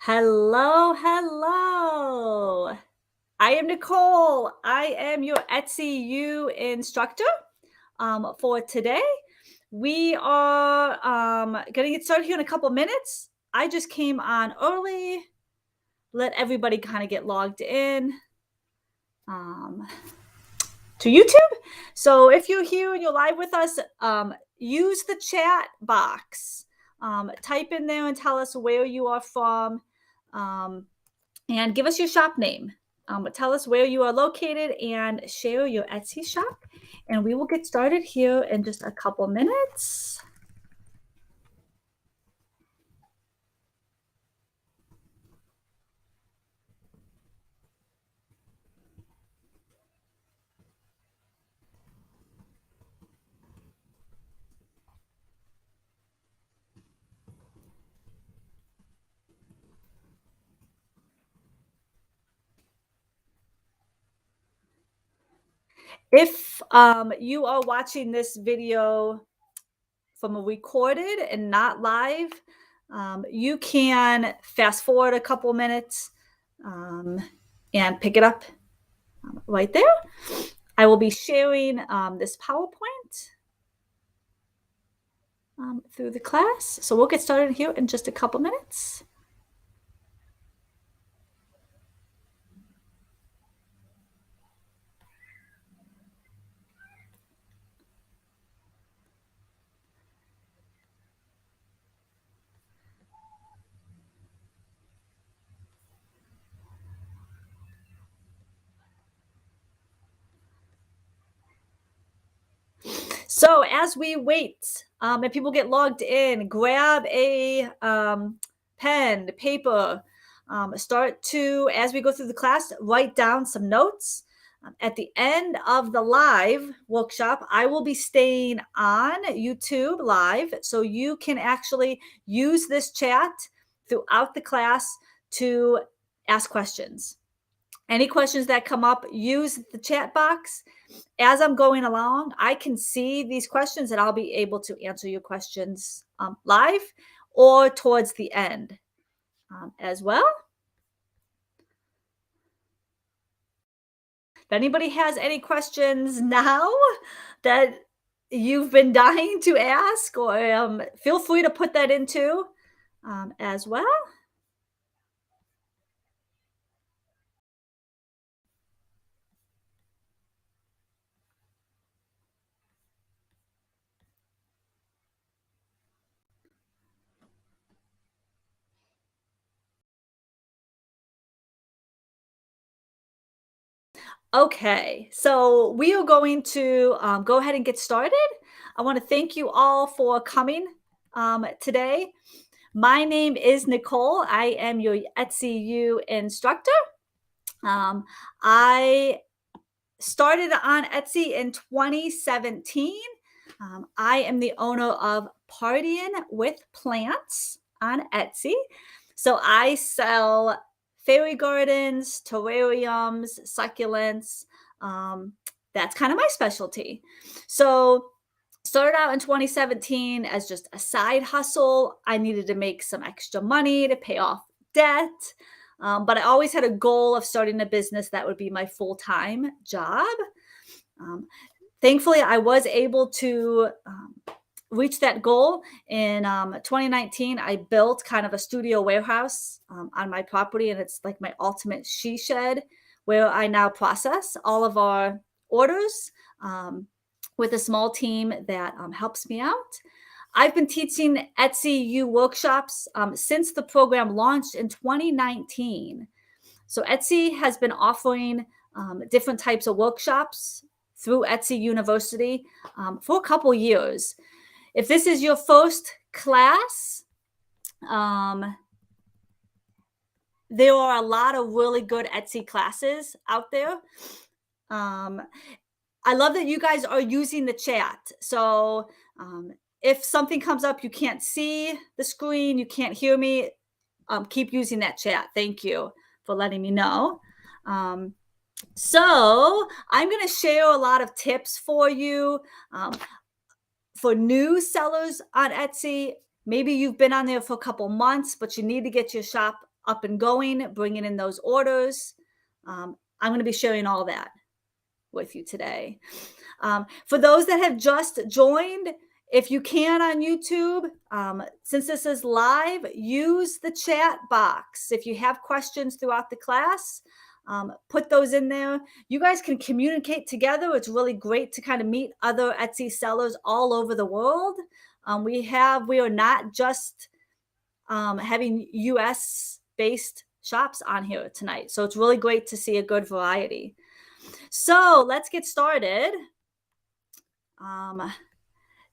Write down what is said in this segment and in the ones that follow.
Hello, hello. I am Nicole. I am your Etsy U instructor for today. We are going to get started here in a couple minutes. I just came on early, let everybody kind of get logged in um, to YouTube. So if you're here and you're live with us, use the chat box. Type in there and tell us where you are from. And give us your shop name. Tell us where you are located and share your Etsy shop. And we will get started here in just a couple minutes. If you are watching this video from a recorded and not live, you can fast forward a couple minutes and pick it up right there. I will be sharing this PowerPoint through the class. So we'll get started here in just a couple minutes. So as we wait, and people get logged in, grab a pen, paper, start to, as we go through the class, write down some notes. At the end of the live workshop, I will be staying on YouTube live, so you can actually use this chat throughout the class to ask questions. Any questions that come up, use the chat box. As I'm going along, I can see these questions and I'll be able to answer your questions live or towards the end as well. If anybody has any questions now that you've been dying to ask, or feel free to put that into as well. Okay, so we are going to go ahead and get started. I want to thank you all for coming today. My name is Nicole. I am your Etsy U instructor. I started on Etsy in 2017. I am the owner of Partying with Plants on Etsy. So I sell fairy gardens, terrariums, succulents. That's kind of my specialty. So started out in 2017 as just a side hustle. I needed to make some extra money to pay off debt. But I always had a goal of starting a business that would be my full-time job. Thankfully, I was able to reach that goal. In 2019, I built kind of a studio warehouse on my property, and it's like my ultimate she shed where I now process all of our orders with a small team that helps me out. I've been teaching Etsy U workshops since the program launched in 2019. So Etsy has been offering different types of workshops through Etsy University for a couple years. If this is your first class, there are a lot of really good Etsy classes out there. I love that you guys are using the chat. So if something comes up, you can't see the screen, you can't hear me, keep using that chat. Thank you for letting me know. So I'm going to share a lot of tips for you for new sellers on Etsy. Maybe you've been on there for a couple months, but you need to get your shop up and going, bringing in those orders. I'm going to be sharing all that with you today. For those that have just joined, if you can on YouTube, since this is live, use the chat box. If you have questions throughout the class, put those in there. You guys can communicate together. It's really great to kind of meet other Etsy sellers all over the world. We are not just having US based shops on here tonight. So it's really great to see a good variety. So let's get started.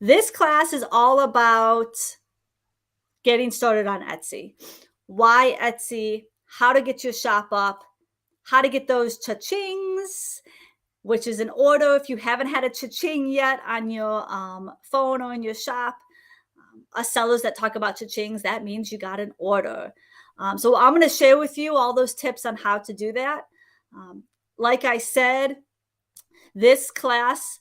This class is all about getting started on Etsy. Why Etsy, how to get your shop up, how to get those cha-chings, which is an order if you haven't had a cha-ching yet on your phone or in your shop. Us sellers that talk about cha-chings, that means you got an order. So I'm going to share with you all those tips on how to do that. Like I said, this class,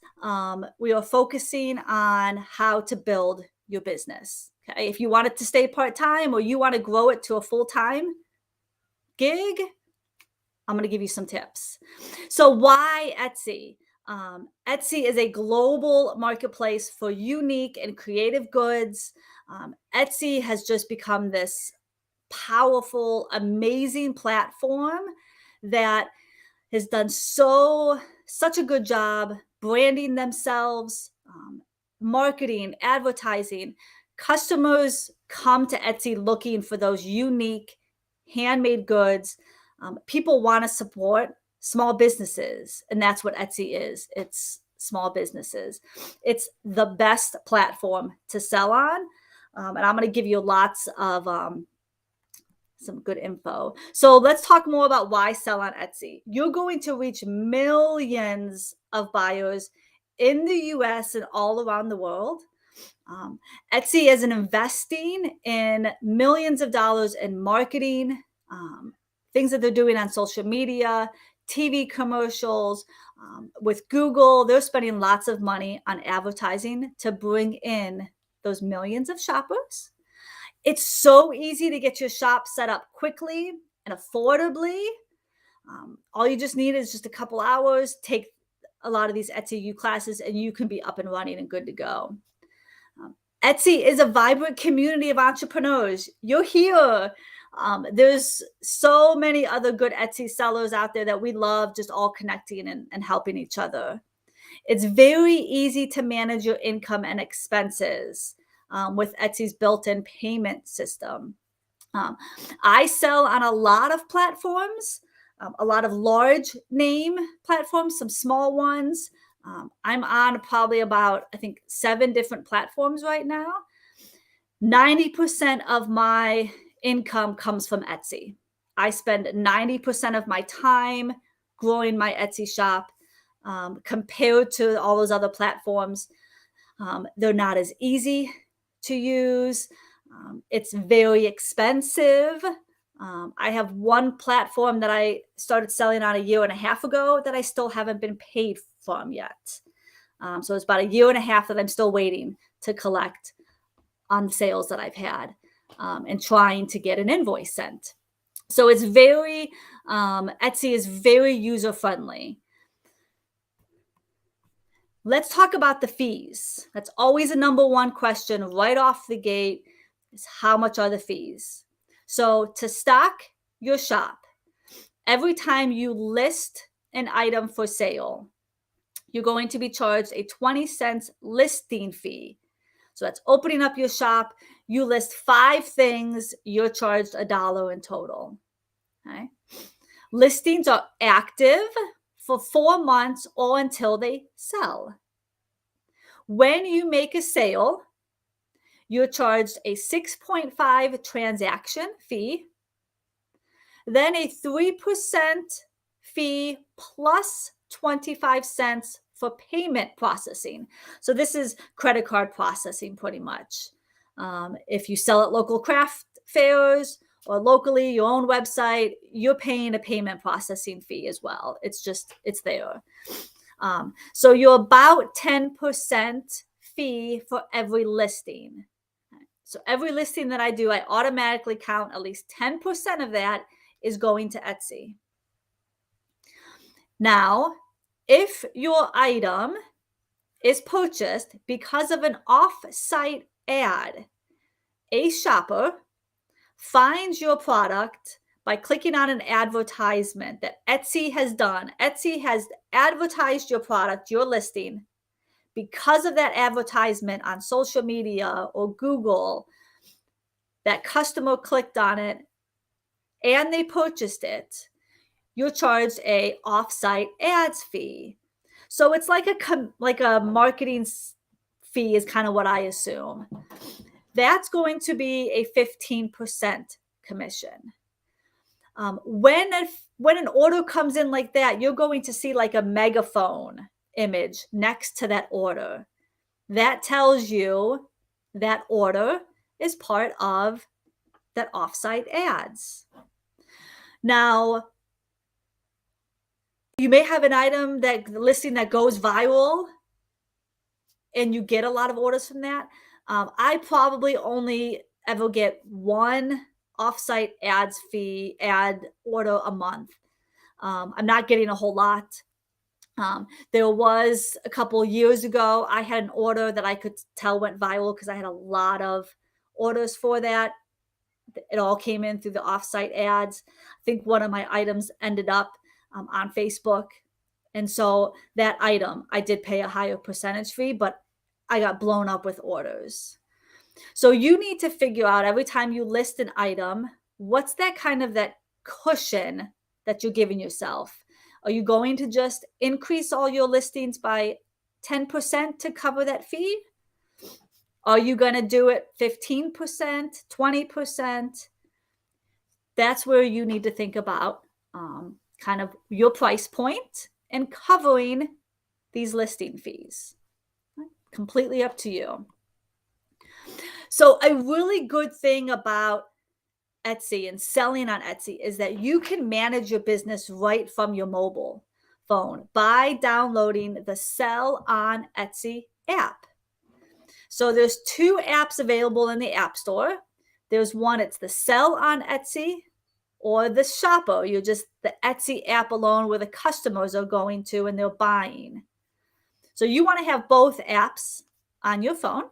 we are focusing on how to build your business. Okay, if you want it to stay part-time or you want to grow it to a full-time gig, I'm going to give you some tips. So why Etsy? Etsy is a global marketplace for unique and creative goods. Etsy has just become this powerful, amazing platform that has done such a good job branding themselves, marketing, advertising. Customers come to Etsy looking for those unique handmade goods. People want to support small businesses, and that's what Etsy is. It's small businesses. It's the best platform to sell on, and I'm going to give you lots of some good info. So let's talk more about why sell on Etsy. You're going to reach millions of buyers in the US and all around the world. Etsy is investing in millions of dollars in marketing, things that they're doing on social media, TV commercials. With Google, they're spending lots of money on advertising to bring in those millions of shoppers. It's so easy to get your shop set up quickly and affordably. All you just need is just a couple hours, take a lot of these Etsy U classes, and you can be up and running and good to go. Etsy is a vibrant community of entrepreneurs. You're here. There's so many other good Etsy sellers out there that we love, just all connecting and helping each other. It's very easy to manage your income and expenses with Etsy's built-in payment system. I sell on a lot of platforms, a lot of large name platforms, some small ones. I'm on probably about, I think, 7 different platforms right now. 90% of my income comes from Etsy. I spend 90% of my time growing my Etsy shop compared to all those other platforms. They're not as easy to use. It's very expensive. I have one platform that I started selling on a year and a half ago that I still haven't been paid from yet. So it's about a year and a half that I'm still waiting to collect on the sales that I've had and trying to get an invoice sent. So it's Etsy is very user-friendly. Let's talk about the fees. That's always a number one question right off the gate is how much are the fees? So to stock your shop, every time you list an item for sale, you're going to be charged a 20-cent listing fee. So that's opening up your shop. You list 5 things, you're charged $1 in total. Okay. Listings are active for 4 months or until they sell. When you make a sale, you're charged a 6.5 transaction fee, then a 3% fee plus 25 cents for payment processing. So this is credit card processing pretty much. If you sell at local craft fairs or locally, your own website, you're paying a payment processing fee as well. It's there. So you're about 10% fee for every listing. So every listing that I do, I automatically count at least 10% of that is going to Etsy. Now, if your item is purchased because of an off-site ad, a shopper finds your product by clicking on an advertisement that Etsy has done. Etsy has advertised your product, your listing. Because of that advertisement on social media or Google, that customer clicked on it and they purchased it, you're charged a off-site ads fee. So it's like a marketing fee is kind of what I assume. That's going to be a 15% commission. When an order comes in like that, you're going to see like a megaphone image next to that order. That tells you that order is part of that offsite ads. Now, you may have an item that listing that goes viral and you get a lot of orders from that. I probably only ever get one offsite ads fee ad order a month. I'm not getting a whole lot. There was a couple years ago, I had an order that I could tell went viral because I had a lot of orders for that. It all came in through the offsite ads. I think one of my items ended up on Facebook. And so that item, I did pay a higher percentage fee, but I got blown up with orders. So you need to figure out every time you list an item, what's that cushion that you're giving yourself? Are you going to just increase all your listings by 10% to cover that fee? Are you going to do it 15%, 20%? That's where you need to think about kind of your price point and covering these listing fees. Completely up to you. So a really good thing about Etsy and selling on Etsy is that you can manage your business right from your mobile phone by downloading the Sell on Etsy app. So there's two apps available in the App Store. There's one, it's the Sell on Etsy or the Shopper. You're just the Etsy app alone where the customers are going to and they're buying. So you want to have both apps on your phone.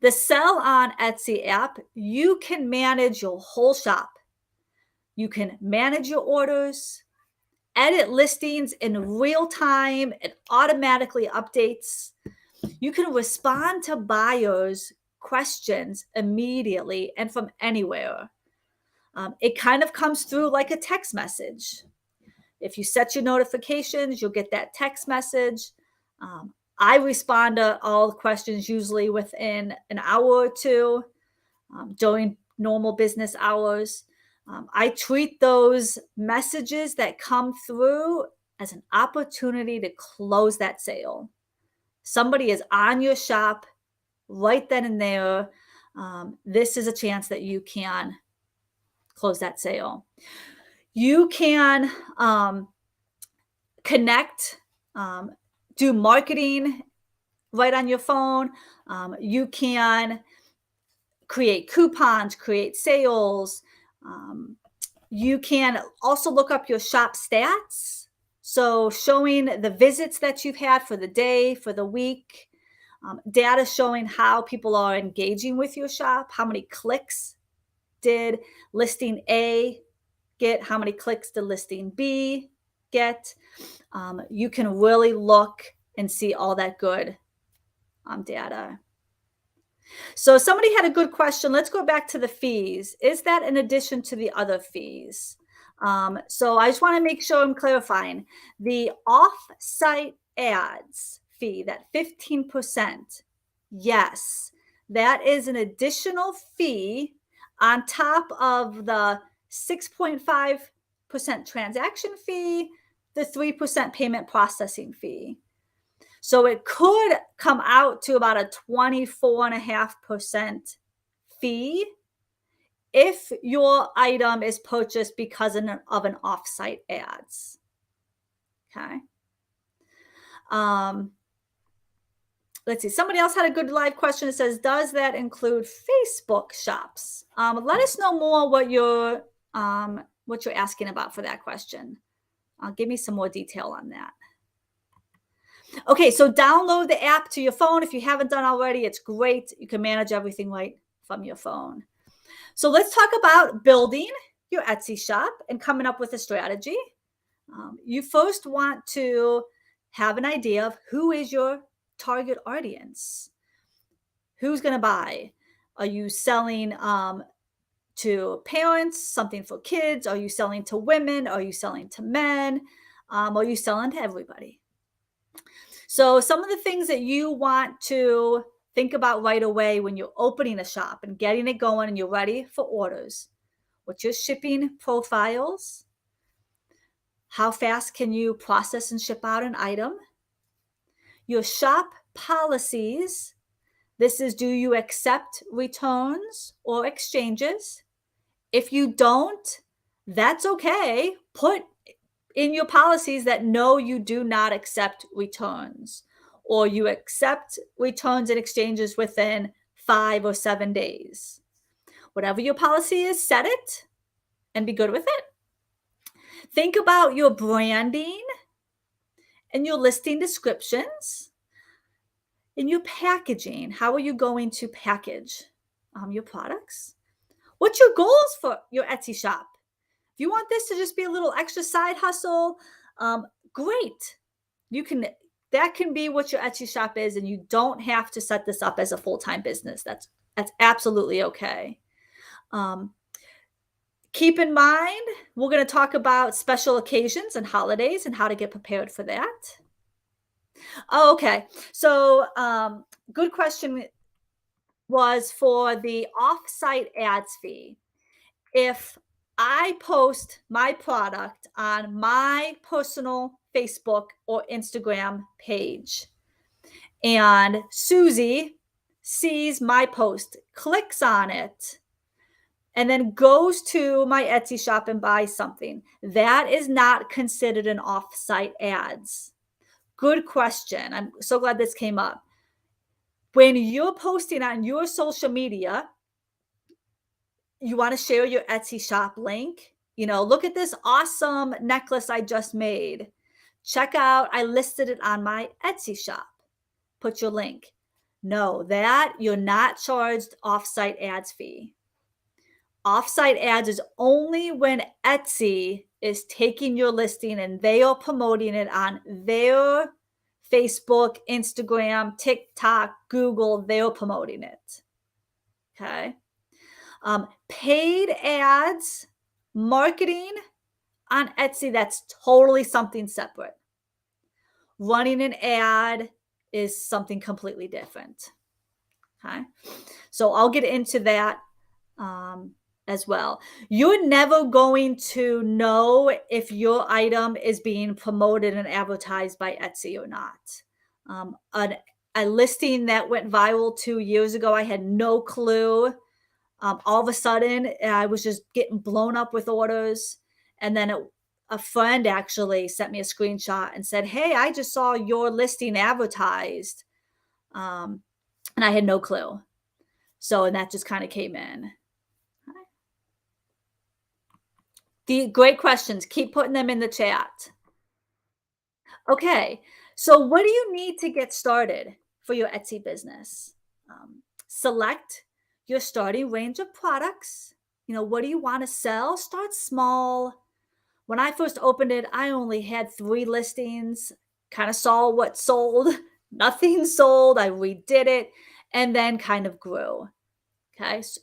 The Sell on Etsy app, you can manage your whole shop. You can manage your orders, edit listings in real time. It automatically updates. You can respond to buyers' questions immediately and from anywhere. It kind of comes through like a text message. If you set your notifications, you'll get that text message. I respond to all the questions usually within an hour or two during normal business hours. I treat those messages that come through as an opportunity to close that sale. Somebody is on your shop right then and there. This is a chance that you can close that sale. You can connect, do marketing right on your phone. You can create coupons, create sales. You can also look up your shop stats. So showing the visits that you've had for the day, for the week, data showing how people are engaging with your shop, how many clicks did listing A get, how many clicks did listing B get. You can really look and see all that good data. So somebody had a good question. Let's go back to the fees. Is that in addition to the other fees? So I just want to make sure I'm clarifying. The off-site ads fee, that 15%, yes, that is an additional fee on top of the 6.5% transaction fee, the 3% payment processing fee. So it could come out to about a 24.5% fee if your item is purchased because of an offsite ads. Okay. Let's see. Somebody else had a good live question. It says, "Does that include Facebook shops?" Let us know more what you're asking about for that question. Give me some more detail on that. Okay, so download the app to your phone if you haven't done already. It's great. You can manage everything right from your phone. So let's talk about building your Etsy shop and coming up with a strategy. You first want to have an idea of who is your target audience. Who's going to buy? Are you selling to parents, something for kids? Are you selling to women? Are you selling to men? Are you selling to everybody? So, some of the things that you want to think about right away when you're opening a shop and getting it going and you're ready for orders. What's your shipping profiles? How fast can you process and ship out an item? Your shop policies. This is, do you accept returns or exchanges? If you don't, that's okay. Put in your policies that no, you do not accept returns, or you accept returns and exchanges within 5 or 7 days. Whatever your policy is, set it and be good with it. Think about your branding and your listing descriptions and your packaging. How are you going to package your products? What's your goals for your Etsy shop? If you want this to just be a little extra side hustle, great. That can be what your Etsy shop is, and you don't have to set this up as a full-time business. That's absolutely okay. Keep in mind, we're going to talk about special occasions and holidays and how to get prepared for that. Oh, okay. So, good question was for the off-site ads fee. If I post my product on my personal Facebook or Instagram page, and Susie sees my post, clicks on it, and then goes to my Etsy shop and buys something, that is not considered an off-site ads. Good question. I'm so glad this came up. When you're posting on your social media, you want to share your Etsy shop link. Look at this awesome necklace I just made. Check out, I listed it on my Etsy shop. Put your link. No, that you're not charged off-site ads fee. Off-site ads is only when Etsy is taking your listing and they are promoting it on their Facebook, Instagram, TikTok, Google. They're promoting it. Okay. Paid ads, marketing on Etsy, that's totally something separate. Running an ad is something completely different. Okay. So I'll get into that as well. You're never going to know if your item is being promoted and advertised by Etsy or not. A listing that went viral 2 years ago, I had no clue. All of a sudden, I was just getting blown up with orders. And then a friend actually sent me a screenshot and said, "Hey, I just saw your listing advertised." And I had no clue. And that just kind of came in. The great questions. Keep putting them in the chat. Okay. So what do you need to get started for your Etsy business? Select your starting range of products. What do you want to sell? Start small. When I first opened it, I only had 3 listings, kind of saw what sold. Nothing sold. I redid it and then kind of grew. Okay. So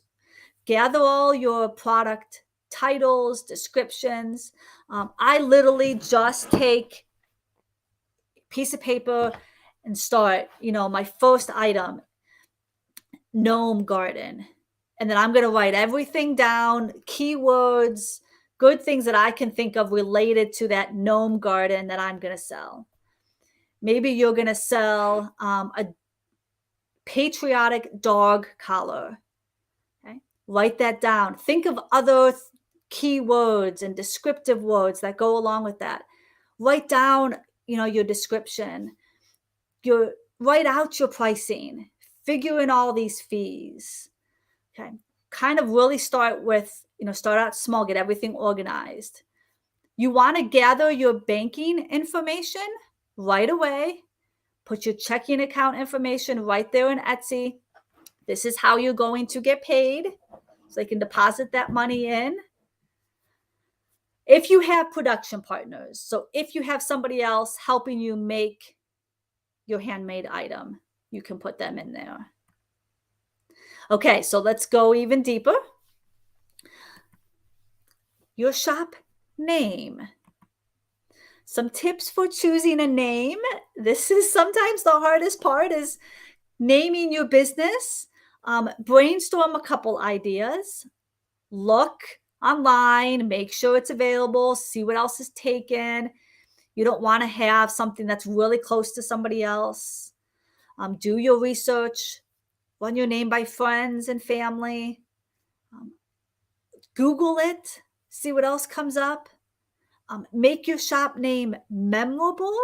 gather all your product titles, descriptions. I literally just take a piece of paper and start, my first item, gnome garden. And then I'm going to write everything down, keywords, good things that I can think of related to that gnome garden that I'm going to sell. Maybe you're going to sell a patriotic dog collar. Okay? Write that down. Think of other keywords and descriptive words that go along with that. Write down, your description. write out your pricing, figure in all these fees. Okay. Kind of really start with, start out small, get everything organized. You want to gather your banking information right away. Put your checking account information right there in Etsy. This is how you're going to get paid. So they can deposit that money in. If you have production partners, so if you have somebody else helping you make your handmade item, you can put them in there. Okay, so let's go even deeper. Your shop name. Some tips for choosing a name. This is sometimes the hardest part, is naming your business. Brainstorm a couple ideas. Look online, make sure it's available, see what else is taken. You don't want to have something that's really close to somebody else. Do your research. Run your name by friends and family. Google it. See what else comes up. Make your shop name memorable,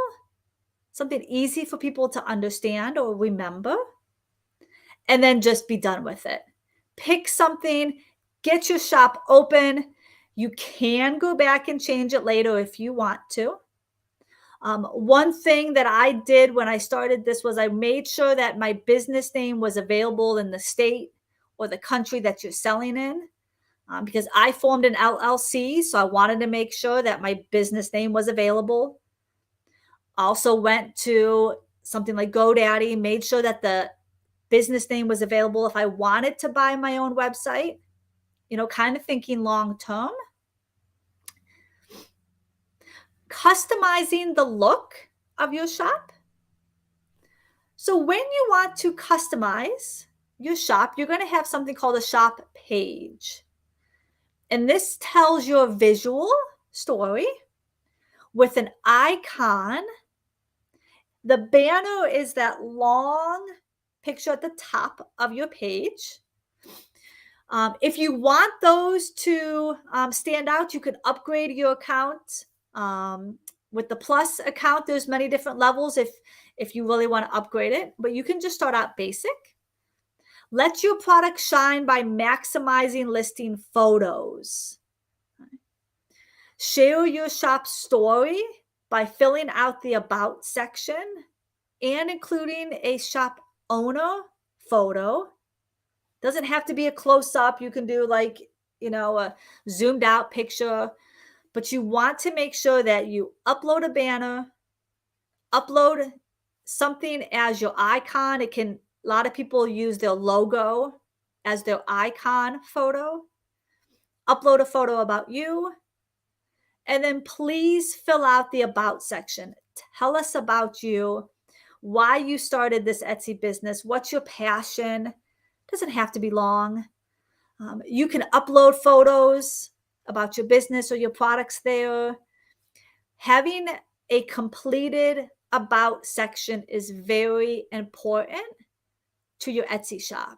something easy for people to understand or remember, and then just be done with it. Pick something, get your shop open. You can go back and change it later if you want to. One thing that I did when I started this was I made sure that my business name was available in the state or the country that you're selling in, because I formed an LLC, so I wanted to make sure that my business name was available. Also went to something like GoDaddy, made sure that the business name was available if I wanted to buy my own website, kind of thinking long term. Customizing the look of your shop. So when you want to customize your shop, you're going to have something called a shop page. And this tells your visual story with an icon. The banner is that long picture at the top of your page. If you want those to stand out, you could upgrade your account. With the Plus account, there's many different levels if you really want to upgrade it, but you can just start out basic. Let your product shine by maximizing listing photos. Share your shop story by filling out the About section and including a shop owner photo. Doesn't have to be a close-up. You can do a zoomed out picture, but you want to make sure that you upload a banner, upload something as your icon. A lot of people use their logo as their icon photo. Upload a photo about you, and then please fill out the About section. Tell us about you, why you started this Etsy business, what's your passion. Doesn't have to be long. You can upload photos about your business or your products there. Having a completed About section is very important to your Etsy shop.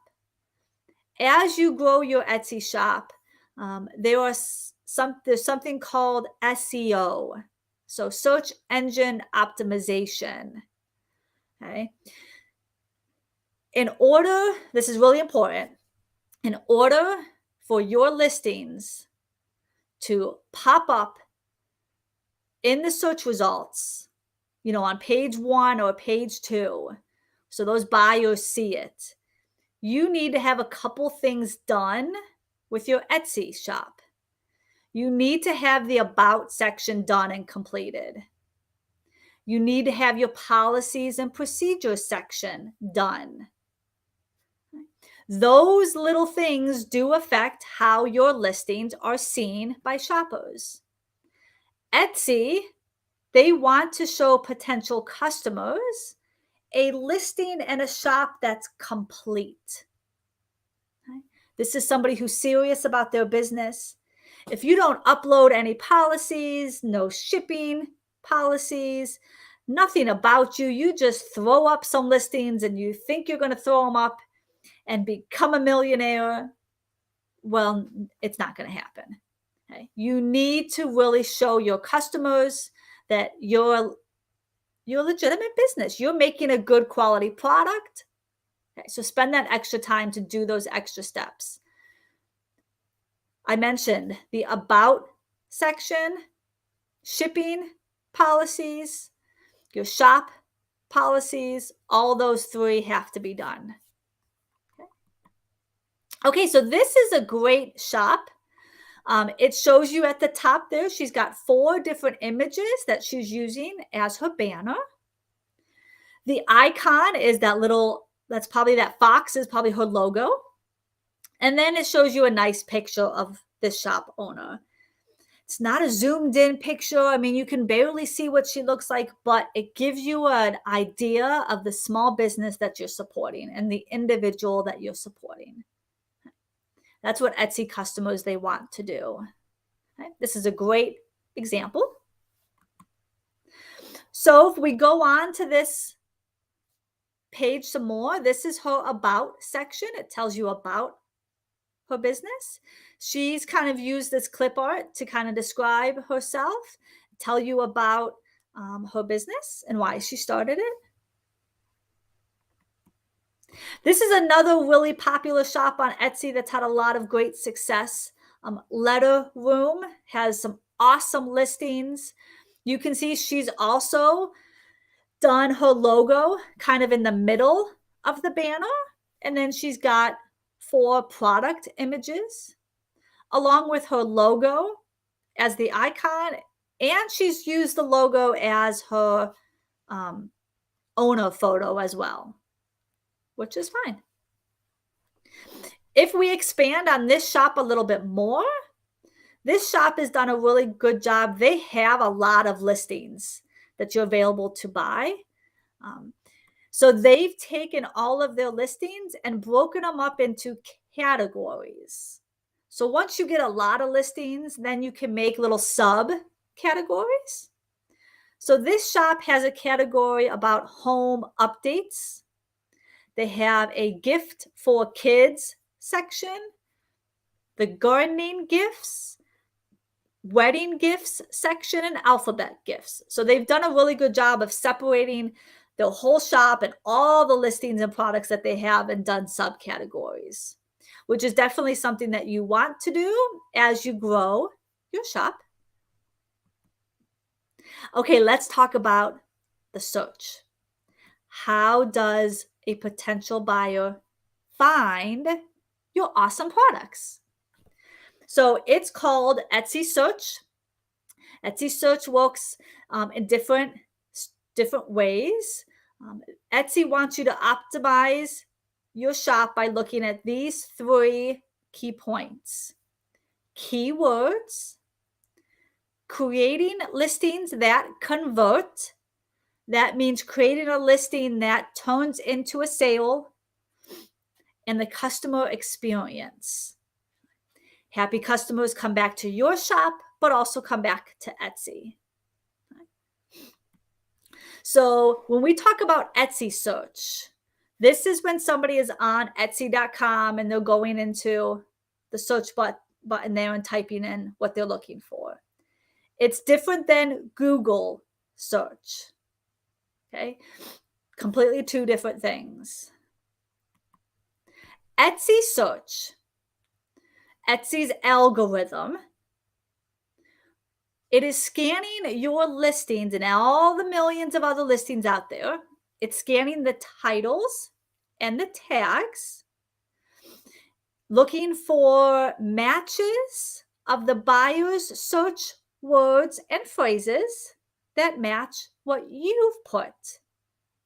As you grow your Etsy shop, there's something called SEO, so search engine optimization. Okay. This is really important. In order for your listings to pop up in the search results, on page 1 or page 2, so those buyers see it, you need to have a couple things done with your Etsy shop. You need to have the About section done and completed. You need to have your policies and procedures section done. Those little things do affect how your listings are seen by shoppers. Etsy, they want to show potential customers a listing and a shop that's complete. Okay? This is somebody who's serious about their business. If you don't upload any policies, no shipping policies, nothing about you, you just throw up some listings and you think you're going to throw them up and become a millionaire, well, it's not going to happen. Okay? You need to really show your customers that your you're a legitimate business. You're making a good quality product. Okay, so spend that extra time to do those extra steps. I mentioned the about section, shipping policies, your shop policies, all those three have to be done. Okay, so this is a great shop. It shows you at the top there, she's got 4 different images that she's using as her banner. The icon is that little, that's probably that fox is probably her logo. And then it shows you a nice picture of this shop owner. It's not a zoomed in picture. I mean, you can barely see what she looks like, but it gives you an idea of the small business that you're supporting and the individual that you're supporting. That's what Etsy customers, they want to do. Okay? This is a great example. So if we go on to this page some more, this is her about section. It tells you about her business. She's kind of used this clip art to kind of describe herself, tell you about her business and why she started it. This is another really popular shop on Etsy that's had a lot of great success. Letter Room has some awesome listings. You can see she's also done her logo kind of in the middle of the banner. And then she's got 4 product images along with her logo as the icon. And she's used the logo as her owner photo as well, which is fine. If we expand on this shop a little bit more, this shop has done a really good job. They have a lot of listings that you're available to buy. So they've taken all of their listings and broken them up into categories. So once you get a lot of listings, then you can make little sub categories. So this shop has a category about home updates. They have a gift for kids section, the gardening gifts, wedding gifts section, and alphabet gifts. So they've done a really good job of separating the whole shop and all the listings and products that they have and done subcategories, which is definitely something that you want to do as you grow your shop. Okay, let's talk about the search. How does a potential buyer find your awesome products? So it's called Etsy Search. Etsy Search works in different ways. Etsy wants you to optimize your shop by looking at these 3 key points: keywords, creating listings that convert. That means creating a listing that turns into a sale, and the customer experience. Happy customers come back to your shop, but also come back to Etsy. So when we talk about Etsy search, this is when somebody is on Etsy.com and they're going into the search button there and typing in what they're looking for. It's different than Google search. Okay, completely 2 different things. Etsy search, Etsy's algorithm, it is scanning your listings and all the millions of other listings out there. It's scanning the titles and the tags, looking for matches of the buyer's search words and phrases that match what you've put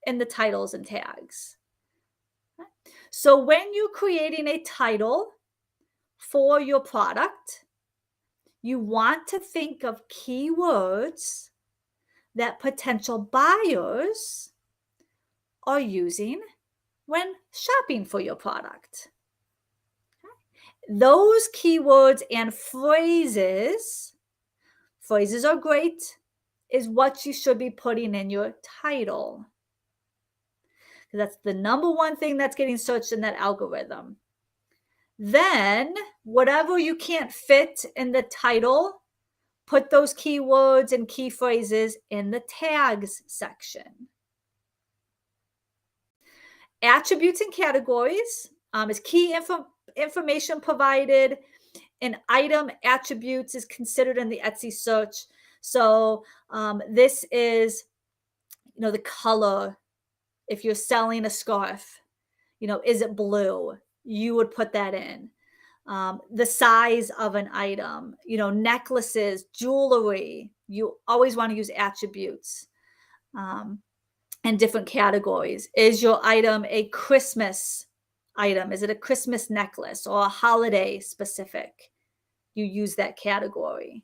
in the titles and tags. So when you're creating a title for your product, you want to think of keywords that potential buyers are using when shopping for your product. Those keywords and phrases are great, is what you should be putting in your title. That's the number one thing that's getting searched in that algorithm. Then, whatever you can't fit in the title Put those keywords and key phrases in the tags section. Attributes and categories is key information provided. An item attributes is considered in the Etsy search. So this is, the color. If you're selling a scarf, is it blue? You would put that in. The size of an item, necklaces, jewelry. You always want to use attributes. And different categories. Is your item a Christmas item? Is it a Christmas necklace or a holiday specific? You use that category.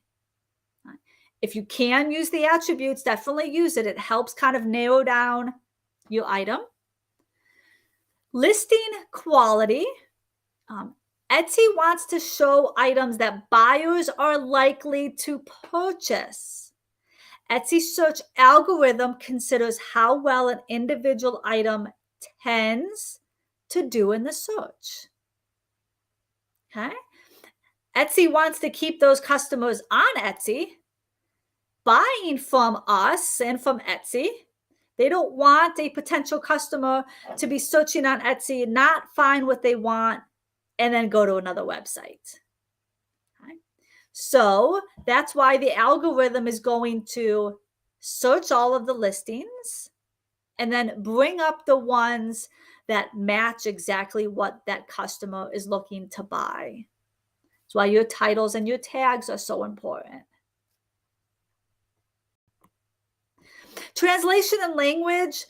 If you can use the attributes, definitely use it. It helps kind of narrow down your item. Listing quality. Etsy wants to show items that buyers are likely to purchase. Etsy's search algorithm considers how well an individual item tends to do in the search. Okay? Etsy wants to keep those customers on Etsy, buying from us and from Etsy. They don't want a potential customer to be searching on Etsy, not find what they want, and then go to another website. So that's why the algorithm is going to search all of the listings and then bring up the ones that match exactly what that customer is looking to buy. That's why your titles and your tags are so important. Translation and language.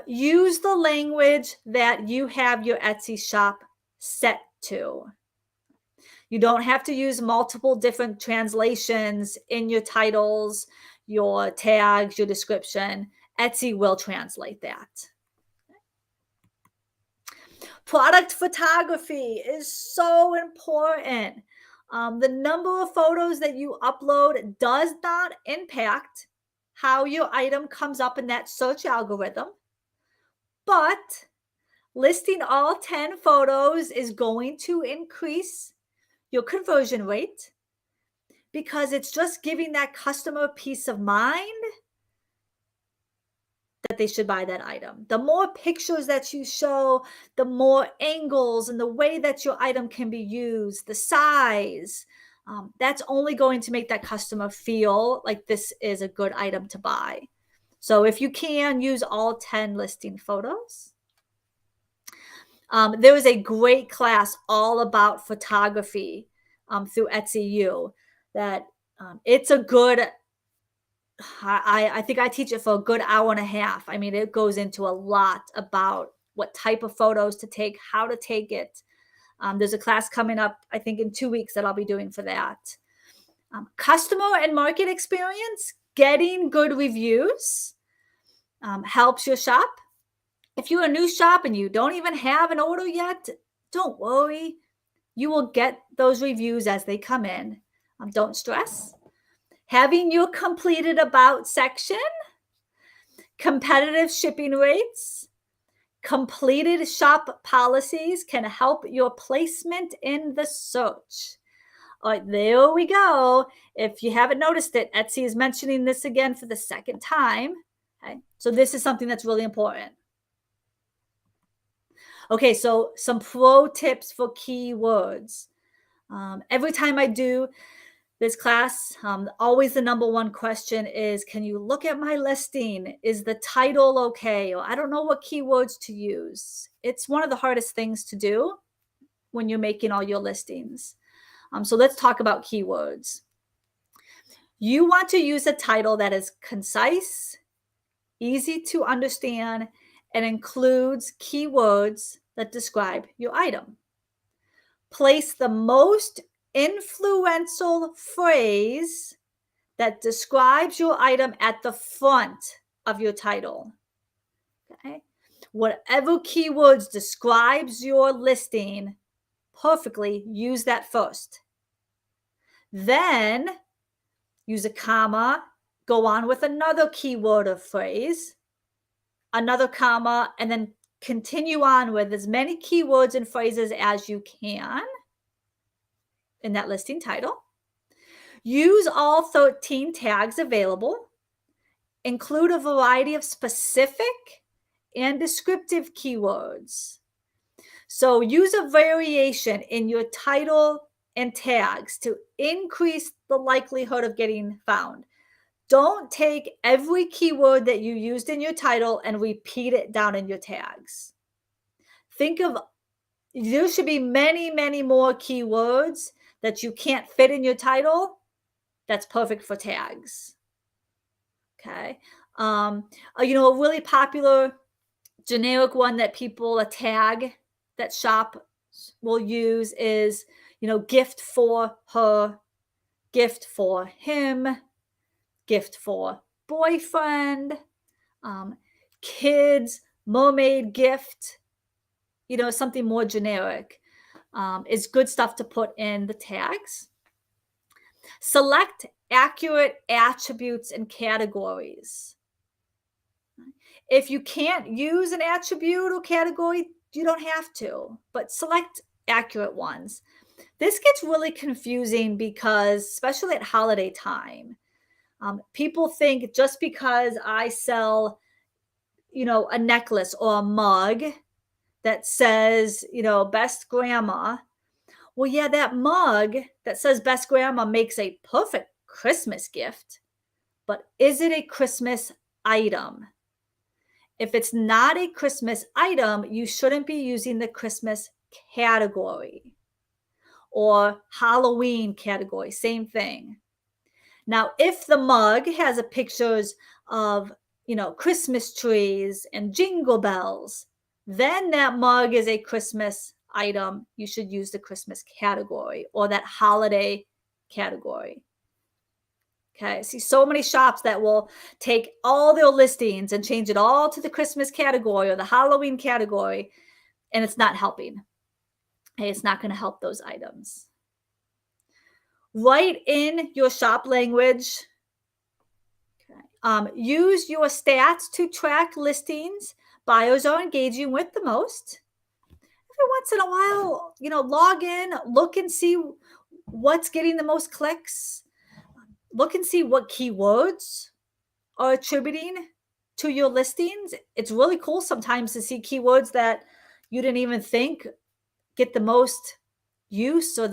Use the language that you have your Etsy shop set to. You don't have to use multiple different translations in your titles, your tags, your description. Etsy will translate that. Product photography is so important. The number of photos that you upload does not impact how your item comes up in that search algorithm, but listing all 10 photos is going to increase your conversion rate because it's just giving that customer peace of mind that they should buy that item. The more pictures that you show, the more angles and the way that your item can be used, the size, that's only going to make that customer feel like this is a good item to buy. So if you can, use all 10 listing photos. There is a great class all about photography through Etsy U that it's a good, I think I teach it for a good hour and a half. I mean, it goes into a lot about what type of photos to take, how to take it. There's a class coming up, I think in 2 weeks that I'll be doing for that. Customer and market experience, getting good reviews helps your shop. If you're a new shop and you don't even have an order yet, don't worry. You will get those reviews as they come in. Don't stress. Having your completed about section, competitive shipping rates, completed shop policies can help your placement in the search. All right, there we go. If you haven't noticed it, Etsy is mentioning this again for the second time. Okay, so this is something that's really important. Okay, so some pro tips for keywords. Every time I do this class, always the number one question is, can you look at my listing? Is the title okay? Or I don't know what keywords to use. It's one of the hardest things to do when you're making all your listings. So let's talk about keywords. You want to use a title that is concise, easy to understand, and includes keywords that describe your item. Place the most influential phrase that describes your item at the front of your title. Okay? Whatever keywords describes your listing perfectly, use that first. Then use a comma, go on with another keyword or phrase, another comma, and then continue on with as many keywords and phrases as you can in that listing title. Use all 13 tags available. Include a variety of specific and descriptive keywords. So use a variation in your title and tags to increase the likelihood of getting found. Don't take every keyword that you used in your title and repeat it down in your tags. Think of, there should be many, many more keywords that you can't fit in your title. That's perfect for tags. Okay. A really popular generic one that people, a tag that shop will use is, gift for her, gift for him, gift for boyfriend, kids, mermaid gift, something more generic is good stuff to put in the tags. Select accurate attributes and categories. If you can't use an attribute or category, you don't have to, but select accurate ones. This gets really confusing because, especially at holiday time, people think just because I sell, a necklace or a mug that says, best grandma. Well, yeah, that mug that says best grandma makes a perfect Christmas gift, but is it a Christmas item? If it's not a Christmas item, you shouldn't be using the Christmas category or Halloween category, same thing. Now, if the mug has a pictures of, Christmas trees and jingle bells, then that mug is a Christmas item. You should use the Christmas category or that holiday category. Okay, I see so many shops that will take all their listings and change it all to the Christmas category or the Halloween category, and it's not helping. Okay, it's not going to help those items. Write in your shop language. Okay. Use your stats to track listings buyers are engaging with the most. Every once in a while, log in, look and see what's getting the most clicks. Look and see what keywords are attributing to your listings. It's really cool sometimes to see keywords that you didn't even think get the most use or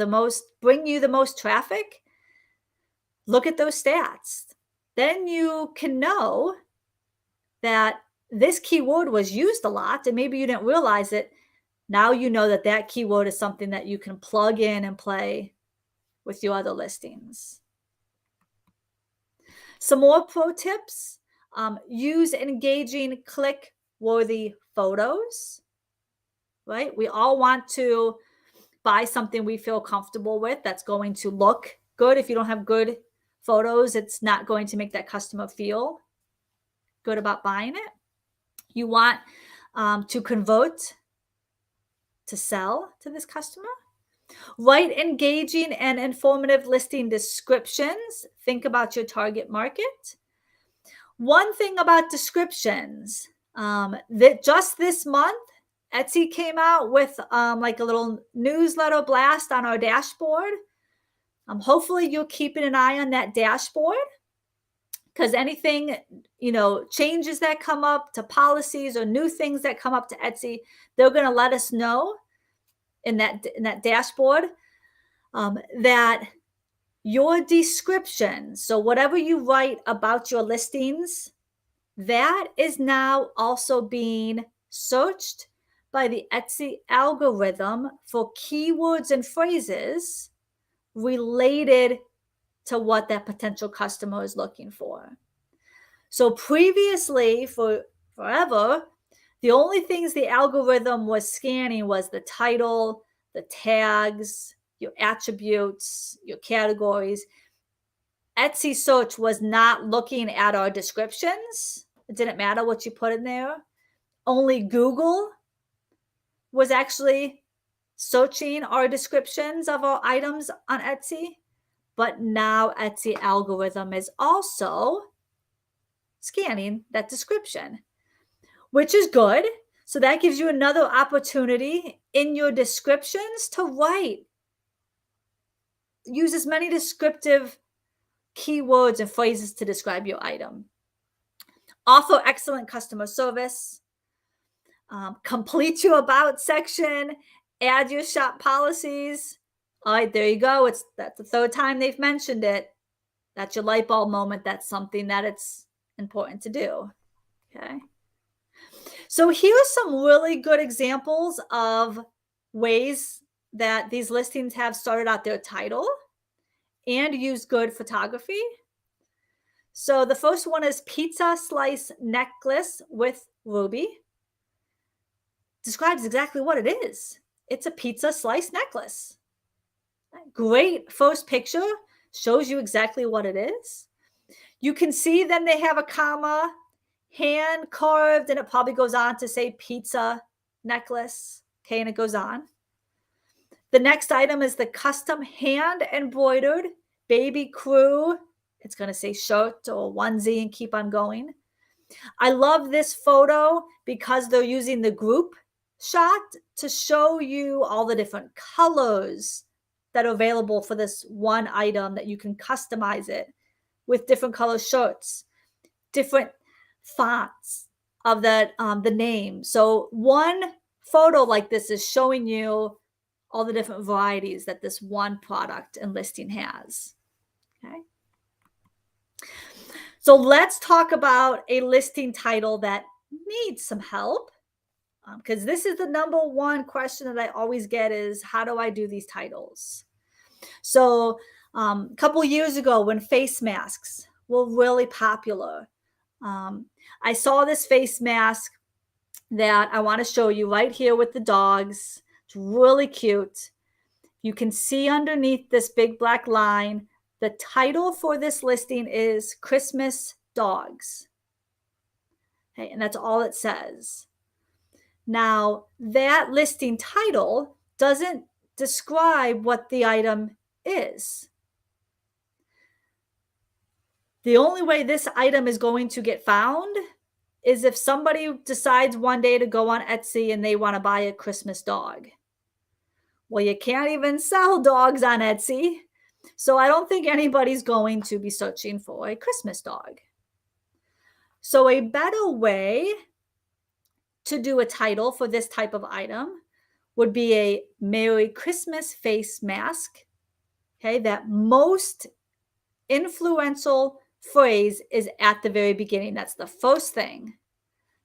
bring you the most traffic. Look at those stats. Then you can know that this keyword was used a lot and maybe you didn't realize it. Now you know that that keyword is something that you can plug in and play with your other listings. Some more pro tips. Use engaging click-worthy photos, right? We all want to buy something we feel comfortable with that's going to look good. If you don't have good photos, it's not going to make that customer feel good about buying it. You want to convert to sell to this customer. Write engaging and informative listing descriptions. Think about your target market. One thing about descriptions, that just this month, Etsy came out with like a little newsletter blast on our dashboard. Hopefully you're keeping an eye on that dashboard because anything, changes that come up to policies or new things that come up to Etsy, they're going to let us know in that dashboard that your description, so whatever you write about your listings, that is now also being searched by the Etsy algorithm for keywords and phrases related to what that potential customer is looking for. So previously, forever, the only things the algorithm was scanning was the title, the tags, your attributes, your categories. Etsy search was not looking at our descriptions. It didn't matter what you put in there. Only Google was actually searching our descriptions of our items on Etsy. But now Etsy algorithm is also scanning that description, which is good. So that gives you another opportunity in your descriptions to write. Use as many descriptive keywords and phrases to describe your item. Offer excellent customer service. Complete your about section. Add your shop policies. All right, there you go. That's the third time they've mentioned it. That's your light bulb moment. That's something that it's important to do. Okay. So here are some really good examples of ways that these listings have started out their title and use good photography. So the first one is pizza slice necklace with ruby. Describes exactly what it is. It's a pizza slice necklace. Great first picture, shows you exactly what it is. You can see then they have a comma, hand carved, and it probably goes on to say pizza necklace. Okay, and it goes on. The next item is the custom hand embroidered baby crew. It's going to say shirt or onesie and keep on going. I love this photo because they're using the group shot to show you all the different colors that are available for this one item, that you can customize it with different color shirts, different fonts of the name. So one photo like this is showing you all the different varieties that this one product and listing has. Okay. So let's talk about a listing title that needs some help, because this is the number one question that I always get is, how do I do these titles? So a couple years ago when face masks were really popular, I saw this face mask that I want to show you right here with the dogs. It's really cute. You can see underneath this big black line, the title for this listing is Christmas Dogs. Okay, and that's all it says. Now, that listing title doesn't describe what the item is. The only way this item is going to get found is if somebody decides one day to go on Etsy and they want to buy a Christmas dog. Well, you can't even sell dogs on Etsy, so I don't think anybody's going to be searching for a Christmas dog. So a better way to do a title for this type of item would be a Merry Christmas face mask. Okay, that most influential phrase is at the very beginning. That's the first thing.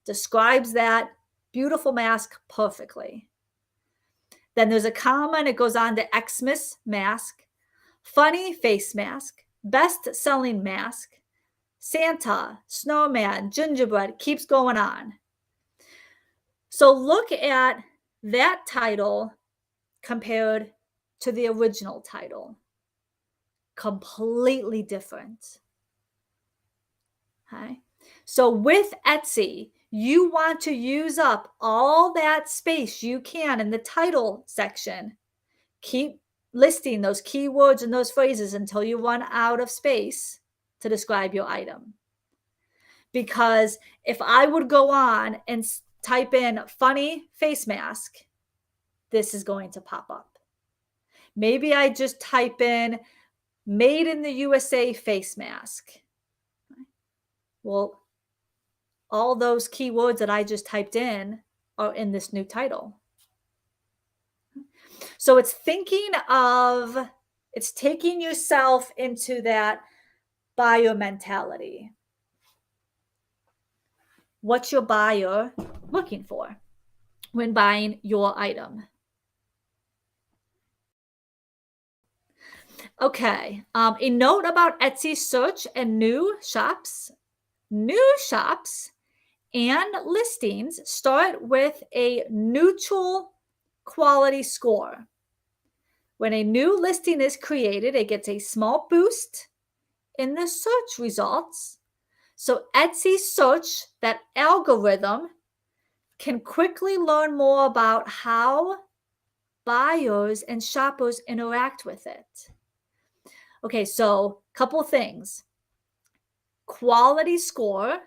Describes that beautiful mask perfectly. Then there's a comma and it goes on to Xmas mask, funny face mask, best-selling mask, Santa, snowman, gingerbread, keeps going on. So look at that title compared to the original title. Completely different. Okay. So with Etsy, you want to use up all that space you can in the title section. Keep listing those keywords and those phrases until you run out of space to describe your item. Because if I would go on and type in funny face mask, this is going to pop up. Maybe I just type in made in the USA face mask. Well, all those keywords that I just typed in are in this new title. So it's taking yourself into that buyer mentality. What's your buyer looking for when buying your item? Okay, a note about Etsy search and new shops. New shops and listings start with a neutral quality score. When a new listing is created, it gets a small boost in the search results. So Etsy search, that algorithm, can quickly learn more about how buyers and shoppers interact with it. Okay, so a couple things. Quality score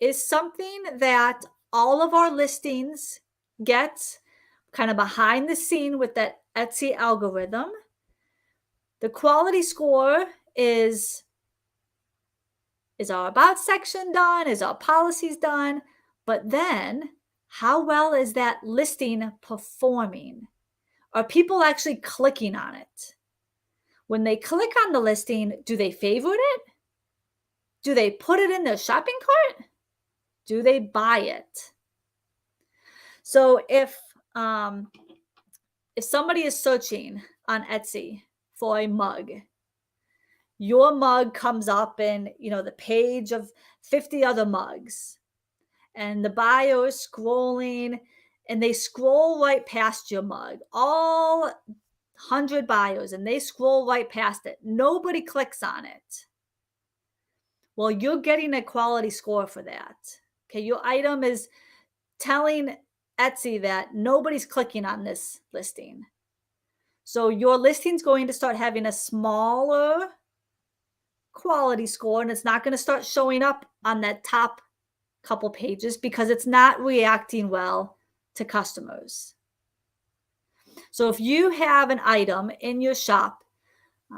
is something that all of our listings get kind of behind the scene with that Etsy algorithm. The quality score is Is our about section done? Is our policies done? But then, how well is that listing performing? Are people actually clicking on it? When they click on the listing, do they favorite it? Do they put it in their shopping cart? Do they buy it? So if somebody is searching on Etsy for a mug, your mug comes up in, the page of 50 other mugs, and the buyer is scrolling, and they scroll right past your mug, all 100 buyers, and they scroll right past it. Nobody clicks on it. Well, you're getting a quality score for that. Okay, your item is telling Etsy that nobody's clicking on this listing. So your listing's going to start having a smaller quality score, and it's not going to start showing up on that top couple pages because it's not reacting well to customers. So if you have an item in your shop,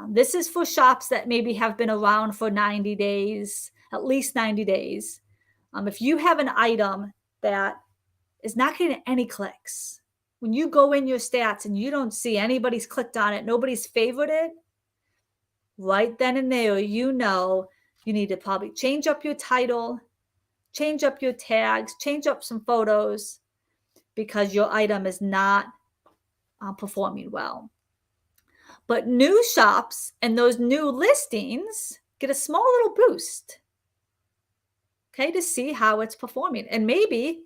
this is for shops that maybe have been around for 90 days, at least 90 days. If you have an item that is not getting any clicks, when you go in your stats and you don't see anybody's clicked on it, nobody's favored it, right then and there, you need to probably change up your title, change up your tags, change up some photos, because your item is not performing well. But new shops and those new listings get a small little boost, okay, to see how it's performing. And maybe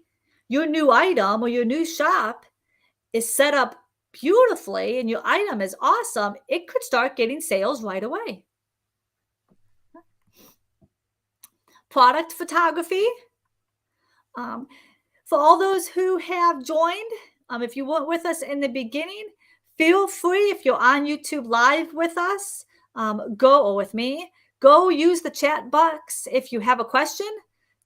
your new item or your new shop is set up beautifully and your item is awesome. It could start getting sales right away. Product photography. For all those who have joined, if you weren't with us in the beginning, feel free, if you're on YouTube live with us, or with me, go use the chat box. If you have a question,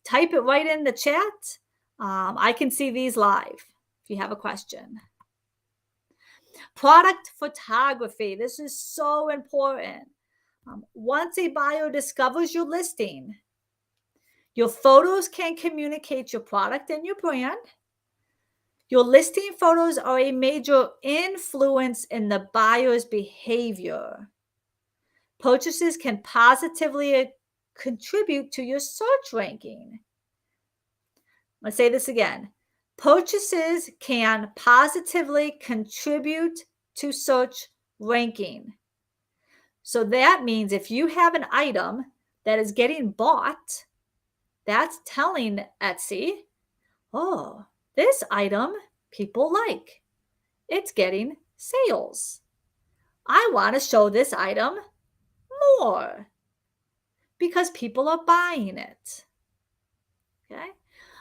type it right in the chat. I can see these live if you have a question. Product photography. This is so important. Once a buyer discovers your listing, your photos can communicate your product and your brand. Your listing photos are a major influence in the buyer's behavior. Purchases can positively contribute to your search ranking. Let's say this again. Purchases can positively contribute to search ranking. So that means if you have an item that is getting bought, that's telling Etsy, oh, this item people like. It's getting sales. I want to show this item more because people are buying it. Okay.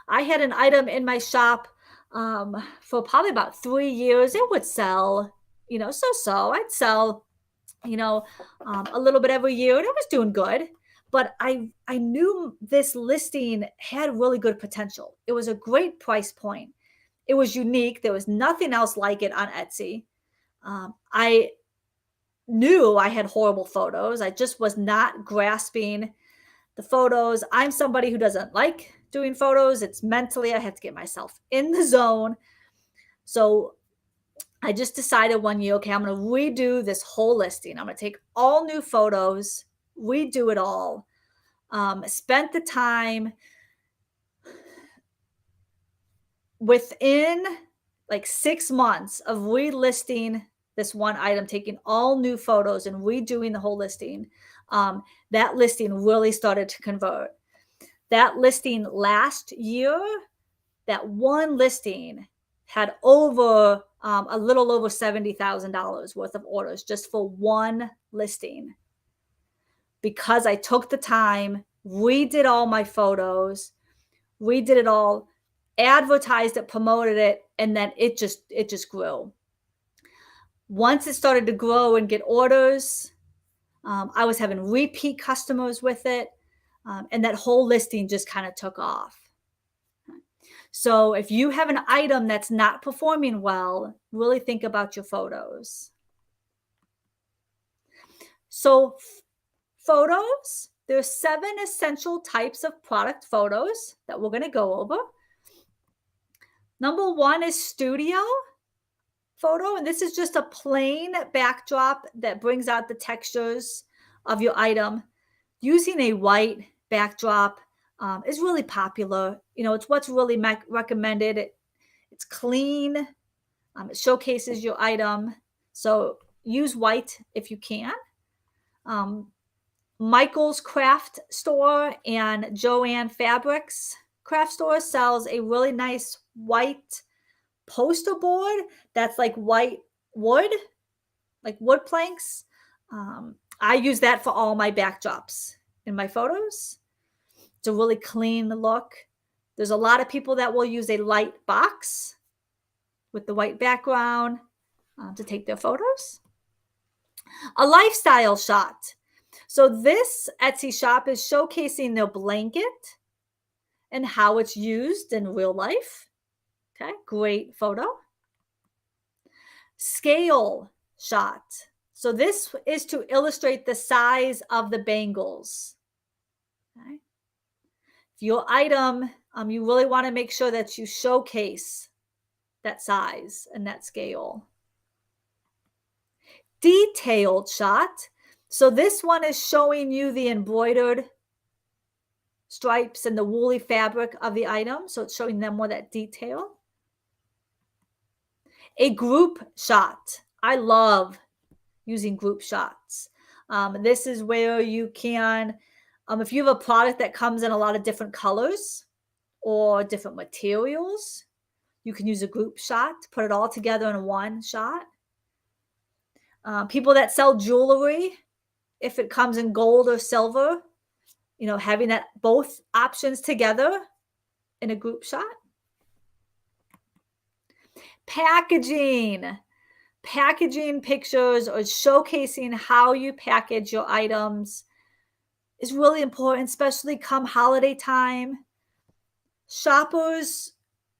I had an item in my shop for probably about 3 years. It would sell, so. I'd sell, a little bit every year, and it was doing good. But I knew this listing had really good potential. It was a great price point. It was unique. There was nothing else like it on Etsy. I knew I had horrible photos. I just was not grasping the photos. I'm somebody who doesn't like doing photos. It's mentally, I have to get myself in the zone. So I just decided one year, okay, I'm going to redo this whole listing. I'm going to take all new photos, redo it all. Spent the time within like 6 months of relisting this one item, taking all new photos and redoing the whole listing. That listing really started to convert. That listing last year, that one listing had over a little over $70,000 worth of orders just for one listing, because I took the time, redid all my photos, redid it all, advertised it, promoted it, and then it just grew. Once it started to grow and get orders, I was having repeat customers with it, and that whole listing just kind of took off. So if you have an item that's not performing well, really think about your photos. So photos There's 7 essential types of product photos that we're going to go over. Number 1 is studio photo, and this is just a plain backdrop that brings out the textures of your item. Using a white backdrop is really popular. It's what's really recommended. It's clean. It showcases your item. So use white if you can. Michael's Craft Store and Joanne Fabrics Craft Store sells a really nice white poster board that's like white wood, like wood planks. I use that for all my backdrops in my photos. It's a really clean look. There's a lot of people that will use a light box with the white background to take their photos. A lifestyle shot. So this Etsy shop is showcasing their blanket and how it's used in real life. Okay, great photo. Scale shot. So this is to illustrate the size of the bangles. Okay. If your item, you really want to make sure that you showcase that size and that scale. Detailed shot. So this one is showing you the embroidered stripes and the woolly fabric of the item. So it's showing them more that detail. A group shot. I love using group shots. This is where you can, if you have a product that comes in a lot of different colors or different materials, you can use a group shot to put it all together in one shot. People that sell jewelry, if it comes in gold or silver, having that both options together in a group shot. Packaging pictures or showcasing how you package your items is really important, especially come holiday time. Shoppers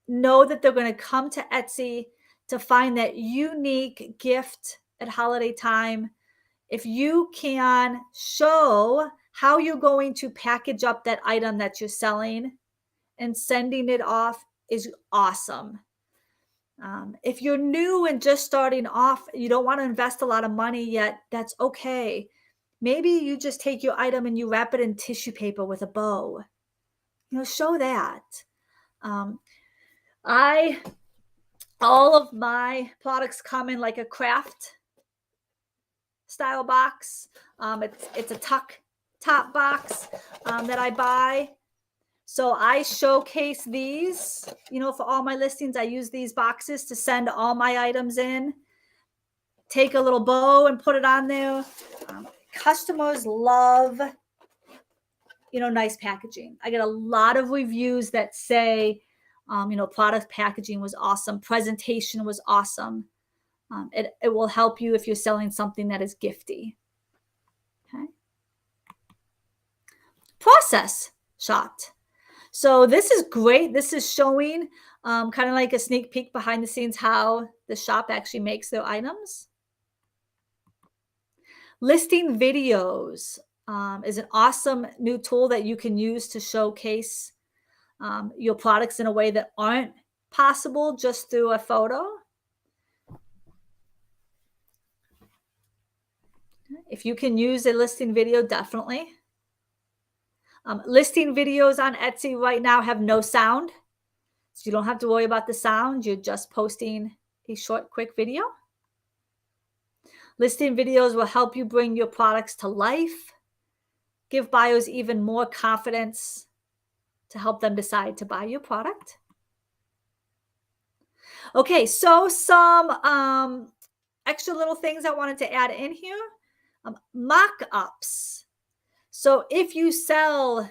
know that they're going to come to Etsy to find that unique gift at holiday time. If you can show how you're going to package up that item that you're selling and sending it off is awesome. If you're new and just starting off, you don't want to invest a lot of money yet, that's okay. Maybe you just take your item and you wrap it in tissue paper with a bow. Show that. All of my products come in like a craft style box. It's a tuck top box that I buy. So I showcase these, for all my listings. I use these boxes to send all my items in. Take a little bow and put it on there. Customers love, nice packaging. I get a lot of reviews that say, product packaging was awesome. Presentation was awesome. It will help you if you're selling something that is gifty. Okay. Process shot. So this is great. This is showing kind of like a sneak peek behind the scenes how the shop actually makes their items. Listing videos is an awesome new tool that you can use to showcase your products in a way that aren't possible just through a photo. If you can use a listing video, definitely. Listing videos on Etsy right now have no sound. So you don't have to worry about the sound. You're just posting a short, quick video. Listing videos will help you bring your products to life, give buyers even more confidence to help them decide to buy your product. Okay, so some extra little things I wanted to add in here. Mock-ups. So if you sell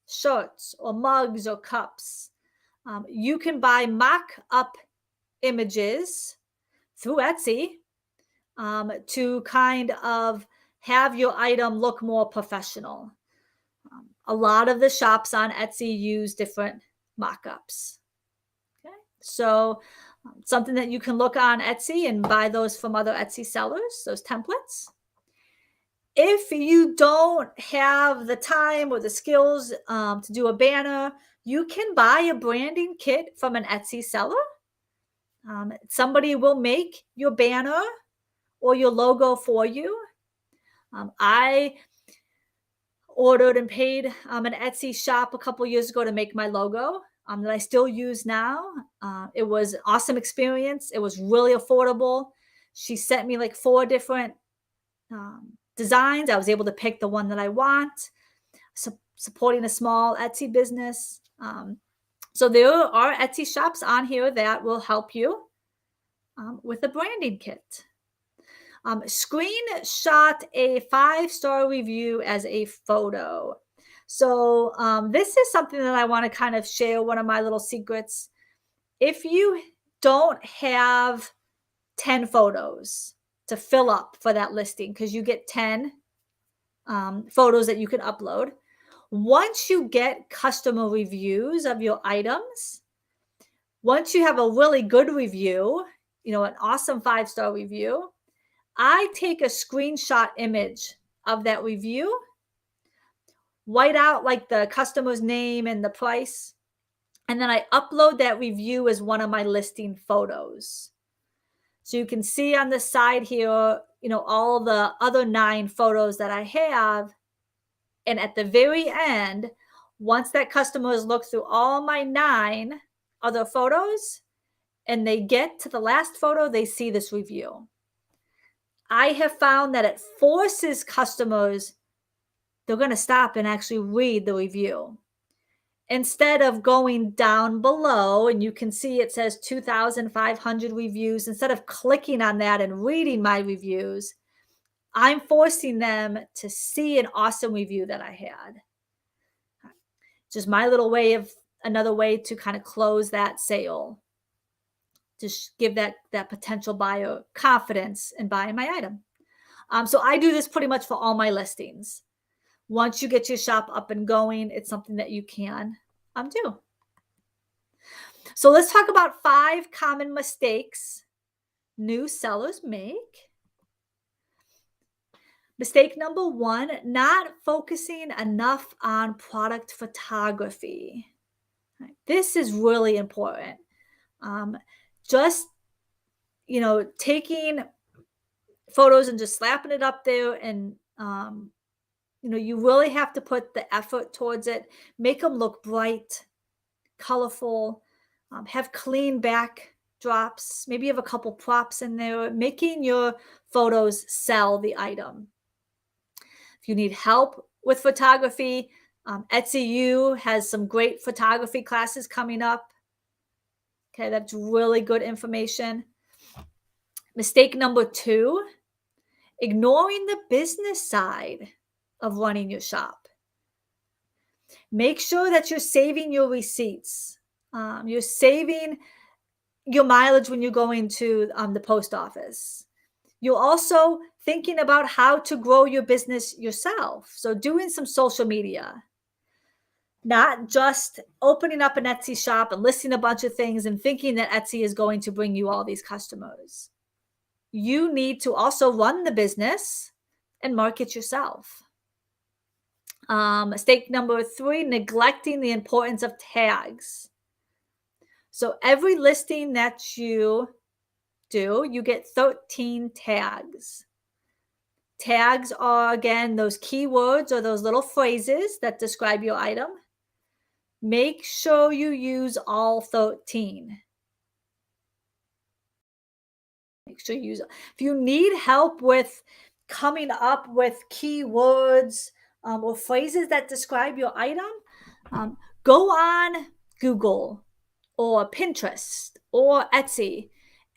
shirts or mugs or cups, you can buy mock-up images through Etsy to kind of have your item look more professional. A lot of the shops on Etsy use different mock-ups. Okay, so something that you can look on Etsy and buy those from other Etsy sellers, those templates. If you don't have the time or the skills to do a banner, you can buy a branding kit from an Etsy seller. Somebody will make your banner or your logo for you. I ordered and paid an Etsy shop a couple years ago to make my logo that I still use now. It was an awesome experience. It was really affordable. She sent me like 4 different designs. I was able to pick the one that I want, supporting a small Etsy business. So there are Etsy shops on here that will help you with a branding kit. Screenshot a 5-star review as a photo. So this is something that I want to kind of share, one of my little secrets. If you don't have 10 photos to fill up for that listing, because you get 10 photos that you can upload, once you get customer reviews of your items, once you have a really good review, an awesome 5-star review, I take a screenshot image of that review, white out like the customer's name and the price, and then I upload that review as one of my listing photos. So you can see on the side here, all the other 9 photos that I have. And at the very end, once that customer has looked through all my 9 other photos and they get to the last photo, they see this review. I have found that it forces customers, they're going to stop and actually read the review. Instead of going down below, and you can see it says 2,500 reviews, instead of clicking on that and reading my reviews, I'm forcing them to see an awesome review that I had. Just my little way of, another way to kind of close that sale. Just give that potential buyer confidence in buying my item. So I do this pretty much for all my listings. Once you get your shop up and going, it's something that you can do. So let's talk about 5 common mistakes new sellers make. Mistake number 1, not focusing enough on product photography. This is really important. Just, taking photos and just slapping it up there, and, you really have to put the effort towards it. Make them look bright, colorful, have clean backdrops. Maybe you have a couple props in there, making your photos sell the item. If you need help with photography, Etsy U has some great photography classes coming up. Okay, that's really good information. Mistake number 2, ignoring the business side of running your shop. Make sure that you're saving your receipts. You're saving your mileage when you're going to the post office. You're also thinking about how to grow your business yourself. So doing some social media, not just opening up an Etsy shop and listing a bunch of things and thinking that Etsy is going to bring you all these customers. You need to also run the business and market yourself. Mistake number 3, neglecting the importance of tags. So every listing that you do, you get 13 tags. Tags are, again, those keywords or those little phrases that describe your item. Make sure you use all 13. Make sure you use it. If you need help with coming up with keywords or phrases that describe your item, go on Google or Pinterest or Etsy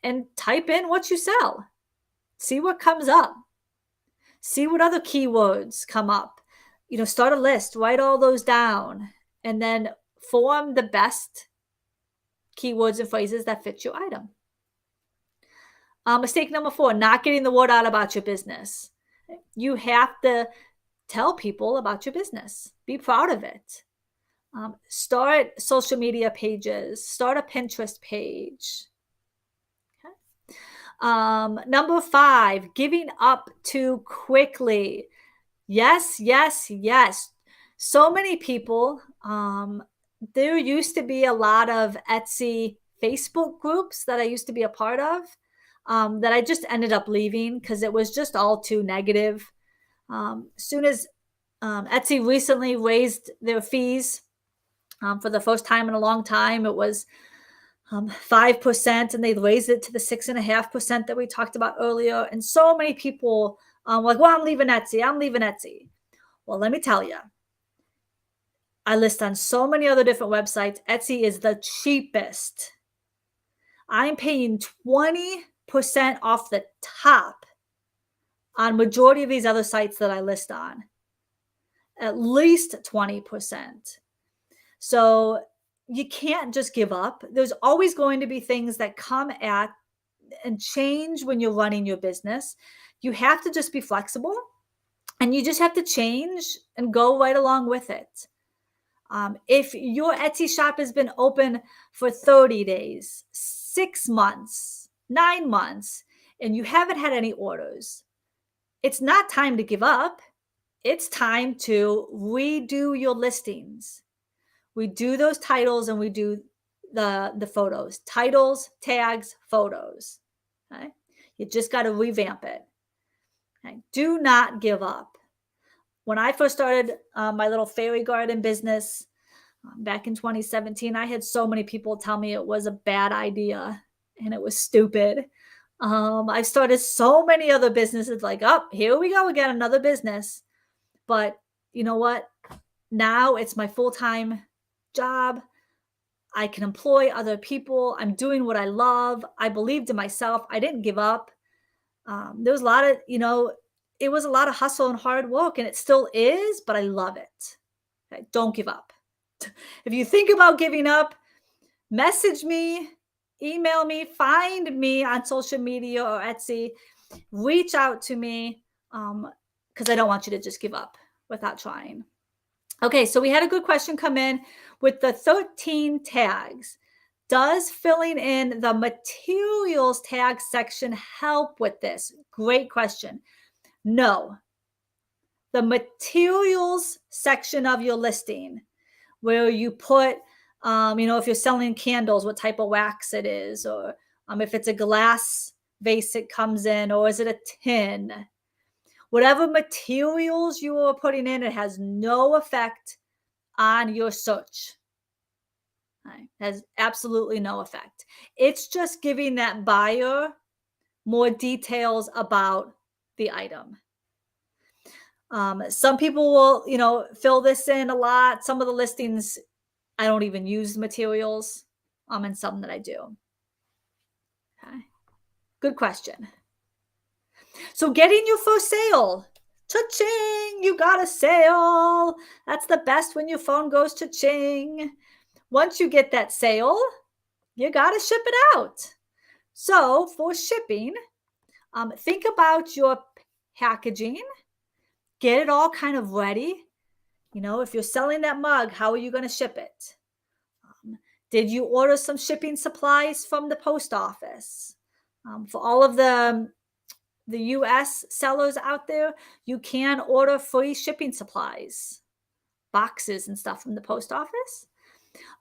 and type in what you sell. See what comes up. See what other keywords come up. Start a list, write all those down, and then form the best keywords and phrases that fit your item. Mistake number 4, not getting the word out about your business. You have to tell people about your business. Be proud of it. Start social media pages. Start a Pinterest page. Okay. Number 5, giving up too quickly. Yes, yes, yes. So many people. There used to be a lot of Etsy Facebook groups that I used to be a part of, that I just ended up leaving because it was just all too negative. As soon as Etsy recently raised their fees for the first time in a long time, it was 5%, and they raised it to the 6.5% that we talked about earlier. And so many people were like, well, I'm leaving Etsy. I'm leaving Etsy. Well, let me tell you, I list on so many other different websites. Etsy is the cheapest. I'm paying 20% off the top on majority of these other sites that I list on. At least 20%. So you can't just give up. There's always going to be things that come at and change when you're running your business. You have to just be flexible, and you just have to change and go right along with it. If your Etsy shop has been open for 30 days, 6 months, 9 months, and you haven't had any orders, it's not time to give up. It's time to redo your listings. We do those titles and we do the photos. Titles, tags, photos. Okay? You just got to revamp it. Okay? Do not give up. When I first started my little fairy garden business back in 2017, I had so many people tell me it was a bad idea and it was stupid. I started so many other businesses like, oh, here we go again, another business. But you know what? Now it's my full-time job. I can employ other people. I'm doing what I love. I believed in myself. I didn't give up. There was a lot of, it was a lot of hustle and hard work, and it still is, but I love it. Okay? Don't give up. If you think about giving up, message me, email me, find me on social media or Etsy, reach out to me, because I don't want you to just give up without trying. Okay, so we had a good question come in with the 13 tags. Does filling in the materials tag section help with this? Great question. No. The materials section of your listing, where you put, if you're selling candles, what type of wax it is, or if it's a glass vase it comes in, or is it a tin? Whatever materials you are putting in, it has no effect on your search. Right? Has absolutely no effect. It's just giving that buyer more details about the item. Some people will, fill this in a lot. Some of the listings, I don't even use materials, and some that I do. Okay. Good question. So getting your first sale. Cha-ching, you got a sale. That's the best when your phone goes cha-ching. Once you get that sale, you got to ship it out. So for shipping, think about your packaging. Get it all kind of ready. If you're selling that mug, how are you going to ship it? Did you order some shipping supplies from the post office? For all of the US sellers out there, you can order free shipping supplies, boxes and stuff from the post office.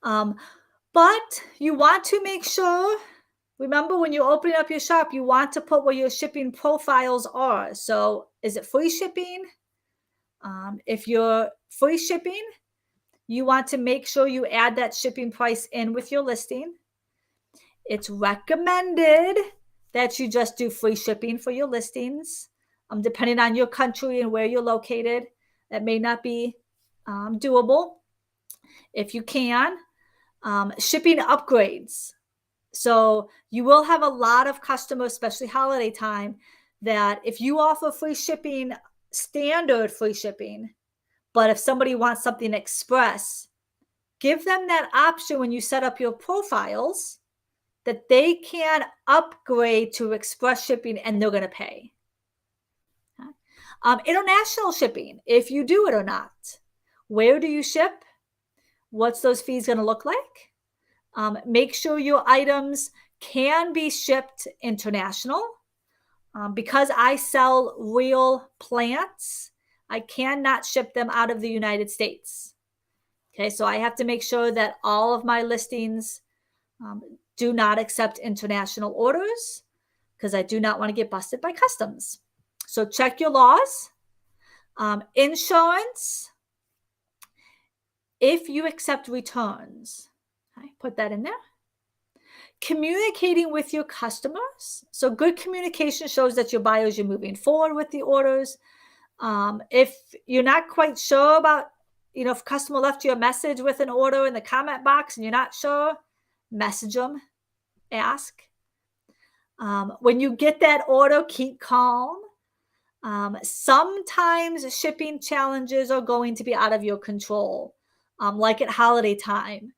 But you want to make sure, remember when you're opening up your shop, you want to put where your shipping profiles are. So is it free shipping? If you're free shipping, you want to make sure you add that shipping price in with your listing. It's recommended that you just do free shipping for your listings. Depending on your country and where you're located, that may not be doable. If you can, shipping upgrades. So you will have a lot of customers, especially holiday time, that if you offer free shipping, standard free shipping, but if somebody wants something express, give them that option when you set up your profiles that they can upgrade to express shipping and they're going to pay. International shipping, if you do it or not. Where do you ship? What's those fees going to look like? Make sure your items can be shipped international. Because I sell real plants, I cannot ship them out of the United States. Okay, so I have to make sure that all of my listings do not accept international orders because I do not want to get busted by customs. So check your laws. Insurance, if you accept returns, okay, put that in there. Communicating with your customers. So good communication shows that your buyers are moving forward with the orders. If you're not quite sure about, if a customer left you a message with an order in the comment box and you're not sure, message them, ask. When you get that order, keep calm. Sometimes shipping challenges are going to be out of your control, like at holiday time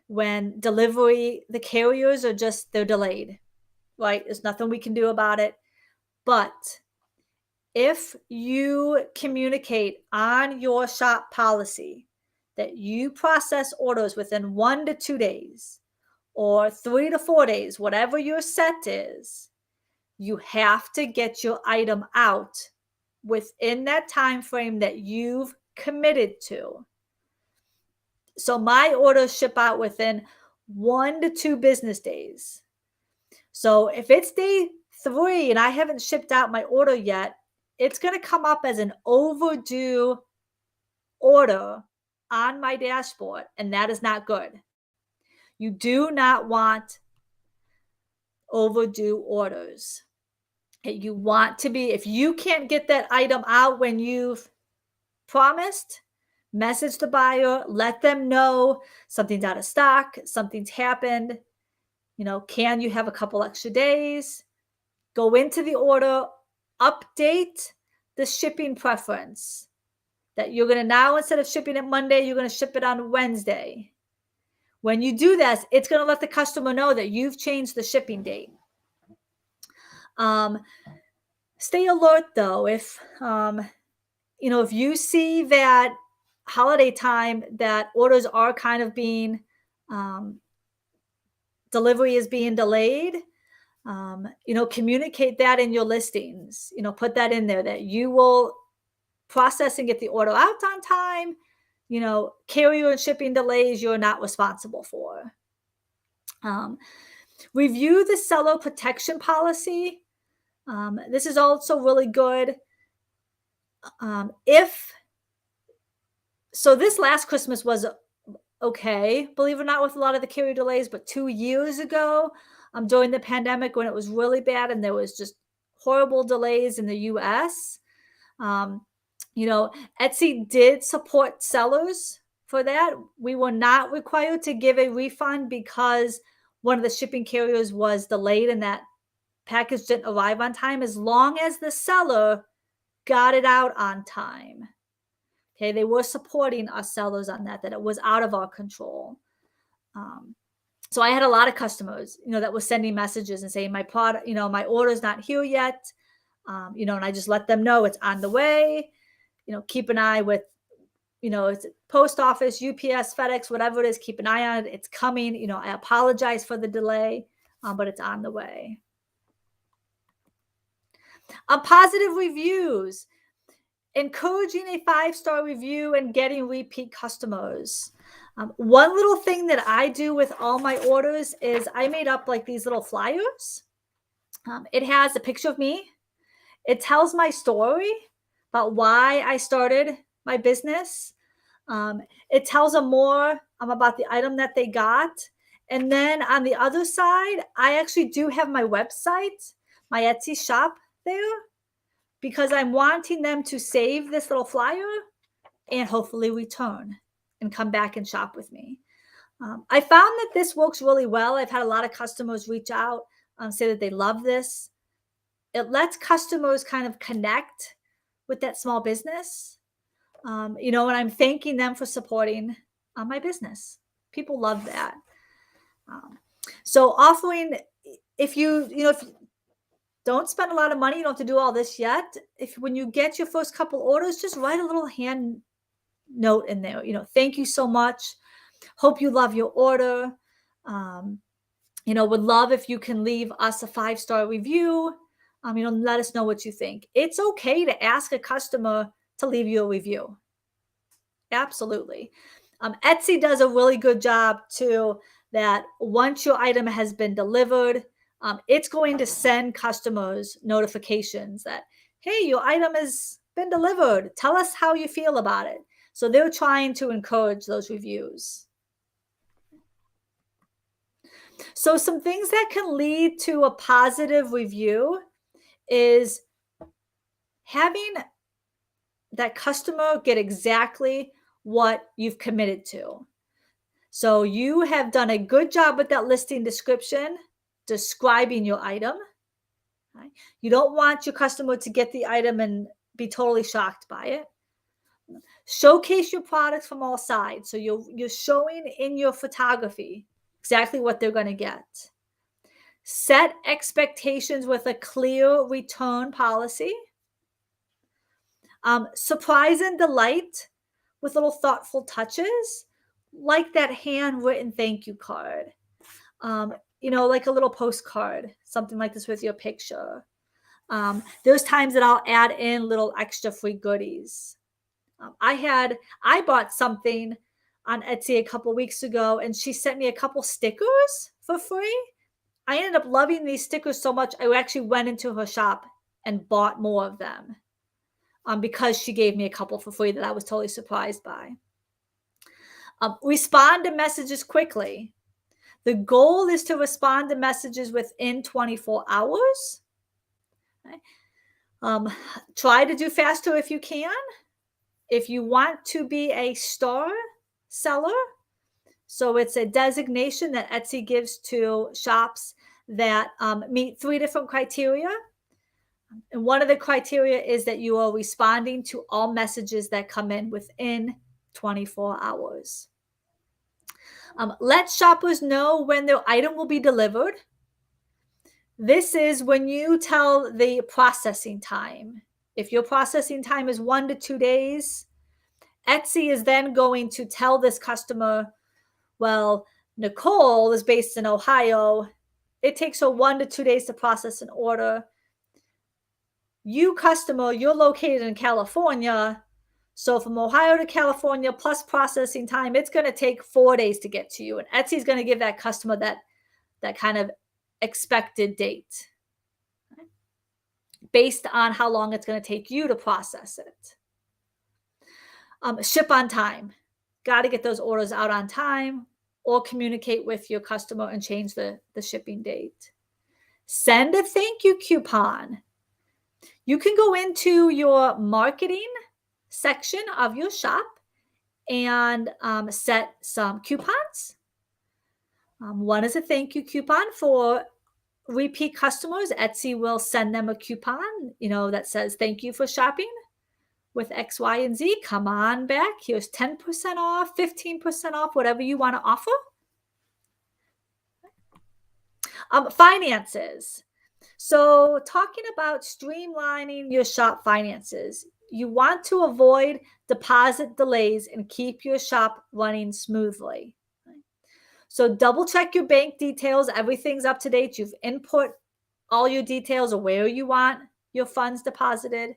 when delivery, the carriers are they're delayed, right? There's nothing we can do about it. But if you communicate on your shop policy that you process orders within 1 to 2 days or 3 to 4 days, whatever your set is, you have to get your item out within that time frame that you've committed to. So my orders ship out within 1 to 2 business days. So if it's day 3 and I haven't shipped out my order yet, it's going to come up as an overdue order on my dashboard, and that is not good. You do not want overdue orders. You want to be, if you can't get that item out when you've promised, message the buyer, let them know something's out of stock, something's happened. Can you have a couple extra days? Go into the order, update the shipping preference that you're going to now, instead of shipping it Monday, you're going to ship it on Wednesday. When you do that, it's going to let the customer know that you've changed the shipping date. Stay alert though. If you see that holiday time that orders are kind of being, delivery is being delayed, communicate that in your listings. Put that in there that you will process and get the order out on time. Carrier and shipping delays you're not responsible for. Review the seller protection policy. This is also really good. So this last Christmas was okay, believe it or not, with a lot of the carrier delays, but 2 years ago, during the pandemic when it was really bad and there was just horrible delays in the US, Etsy did support sellers for that. We were not required to give a refund because one of the shipping carriers was delayed and that package didn't arrive on time, as long as the seller got it out on time. Okay, they were supporting us sellers on that it was out of our control. So I had a lot of customers, that were sending messages and saying my product, my order's not here yet. And I just let them know it's on the way. Keep an eye with, it's post office, UPS, FedEx, whatever it is, keep an eye on it. It's coming. I apologize for the delay, but it's on the way. Positive reviews. Encouraging a 5-star review and getting repeat customers. One little thing that I do with all my orders is I made up like these little flyers. It has a picture of me. It tells my story about why I started my business. It tells them more about the item that they got. And then on the other side, I actually do have my website, my Etsy shop there, because I'm wanting them to save this little flyer and hopefully return and come back and shop with me. I found that this works really well. I've had a lot of customers reach out, say that they love this. It lets customers kind of connect with that small business, and I'm thanking them for supporting my business. People love that. So offering, if you don't spend a lot of money, you don't have to do all this yet. When you get your first couple orders, just write a little hand note in there. Thank you so much. Hope you love your order. Would love if you can leave us a 5-star review. Let us know what you think. It's okay to ask a customer to leave you a review. Absolutely. Etsy does a really good job too, that once your item has been delivered, it's going to send customers notifications that, hey, your item has been delivered. Tell us how you feel about it. So they're trying to encourage those reviews. So, some things that can lead to a positive review is having that customer get exactly what you've committed to. So you have done a good job with that listing description, describing your item. Right? You don't want your customer to get the item and be totally shocked by it. Showcase your products from all sides. So you're showing in your photography exactly what they're going to get. Set expectations with a clear return policy. Surprise and delight with little thoughtful touches, like that handwritten thank you card. Like a little postcard, something like this with your picture. There's times that I'll add in little extra free goodies. I bought something on Etsy a couple weeks ago, and she sent me a couple stickers for free. I ended up loving these stickers so much, I actually went into her shop and bought more of them because she gave me a couple for free that I was totally surprised by. Respond to messages quickly. The goal is to respond to messages within 24 hours. Okay? Try to do faster if you can. If you want to be a star seller, so it's a designation that Etsy gives to shops that meet 3 different criteria. And one of the criteria is that you are responding to all messages that come in within 24 hours. Let shoppers know when their item will be delivered. This is when you tell the processing time. If your processing time is 1 to 2 days, Etsy is then going to tell this customer, well, Nicole is based in Ohio. It takes her 1 to 2 days to process an order. You, customer, you're located in California. So from Ohio to California plus processing time, it's going to take 4 days to get to you. And Etsy is going to give that customer that kind of expected date based on how long it's going to take you to process it. Ship on time. Got to get those orders out on time, or communicate with your customer and change the shipping date. Send a thank you coupon. You can go into your marketing section of your shop and set some coupons. One is a thank you coupon for repeat customers. Etsy will send them a coupon, that says thank you for shopping with X, Y, and Z. Come on back. Here's 10% off, 15% off, whatever you want to offer. Finances. So talking about streamlining your shop finances, you want to avoid deposit delays and keep your shop running smoothly. So double check your bank details. Everything's up to date. You've input all your details of where you want your funds deposited.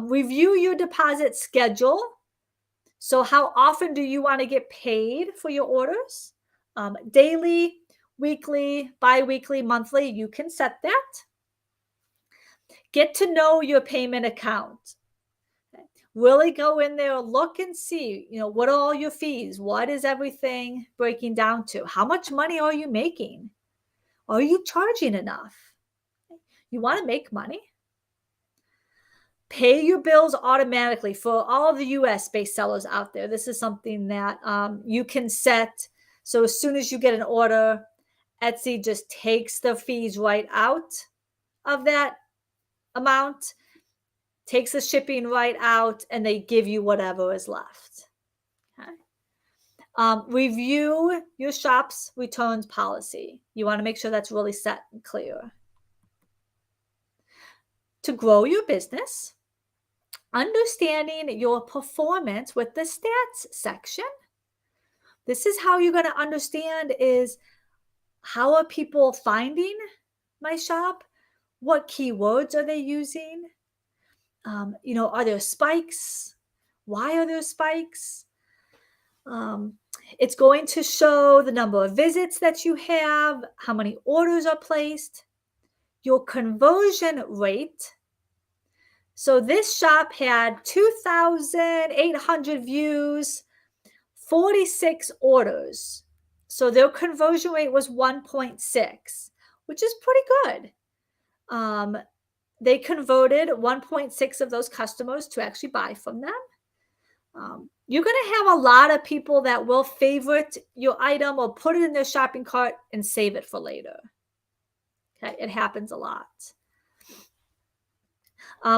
Review your deposit schedule. So how often do you want to get paid for your orders? Daily, weekly, bi-weekly, monthly, you can set that. Get to know your payment account. Really go in there, look and see, what are all your fees? What is everything breaking down to? How much money are you making? Are you charging enough? You want to make money? Pay your bills automatically. For all of the US-based sellers out there, this is something that you can set. So as soon as you get an order, Etsy just takes the fees right out of that amount, takes the shipping right out, and they give you whatever is left. Okay. Review your shop's returns policy. You want to make sure that's really set and clear. To grow your business, understanding your performance with the stats section. This is how you're going to understand is how are people finding my shop? What keywords are they using? Are there spikes? Why are there spikes? Um, it's going to show the number of visits that you have, how many orders are placed, your conversion rate. So this shop had 2,800 views, 46 orders. So their conversion rate was 1.6, which is pretty good. They converted 1.6 of those customers to actually buy from them. You're going to have a lot of people that will favorite your item or put it in their shopping cart and save it for later. Okay, it happens a lot.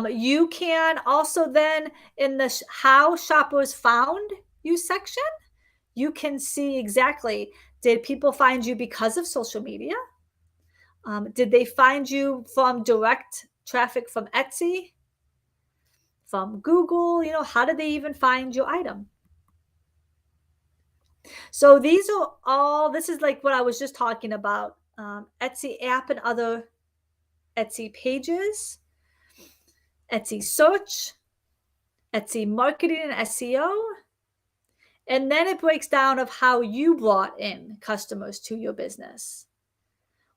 You can also then in the how shoppers found you section, you can see exactly, did people find you because of social media? Did they find you from direct traffic from Etsy, from Google? How did they even find your item? So these are all, this is like what I was just talking about. Etsy app and other Etsy pages, Etsy search, Etsy marketing and SEO. And then it breaks down of how you brought in customers to your business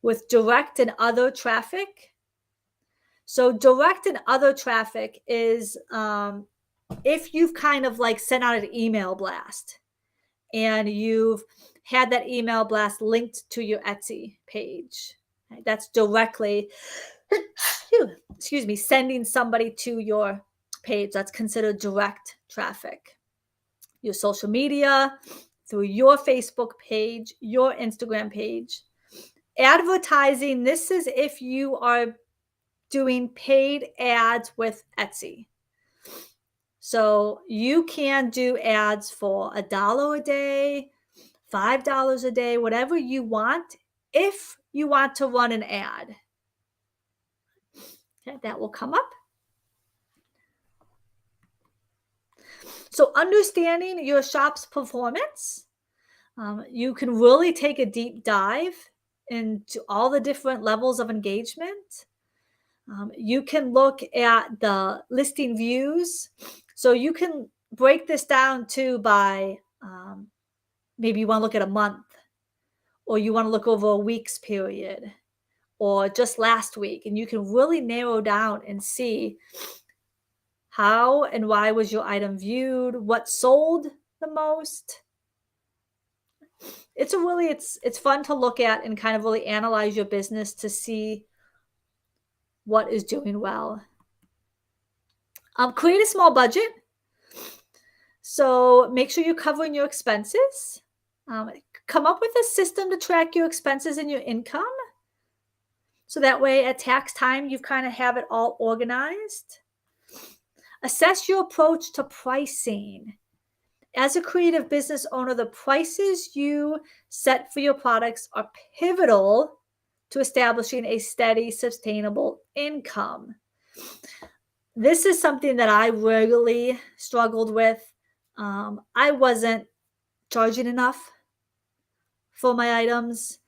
with direct and other traffic. So direct and other traffic is if you've kind of like sent out an email blast and you've had that email blast linked to your Etsy page. That's directly, sending somebody to your page. That's considered direct traffic. Your social media, through your Facebook page, your Instagram page. Advertising, this is if you are doing paid ads with Etsy. So you can do ads for $1 a day, $5 a day, whatever you want, if you want to run an ad. Okay, that will come up. So understanding your shop's performance, you can really take a deep dive into all the different levels of engagement. You can look at the listing views. So you can break this down too by maybe you want to look at a month, or you want to look over a week's period, or just last week. And you can really narrow down and see how and why was your item viewed, what sold the most. It's fun to look at and kind of really analyze your business to see what is doing well. Create a small budget. So make sure you're covering your expenses. Come up with a system to track your expenses and your income. So that way at tax time, you kind of have it all organized. Assess your approach to pricing. As a creative business owner, the prices you set for your products are pivotal to establishing a steady, sustainable income. This is something that I regularly struggled with. I wasn't charging enough for my items.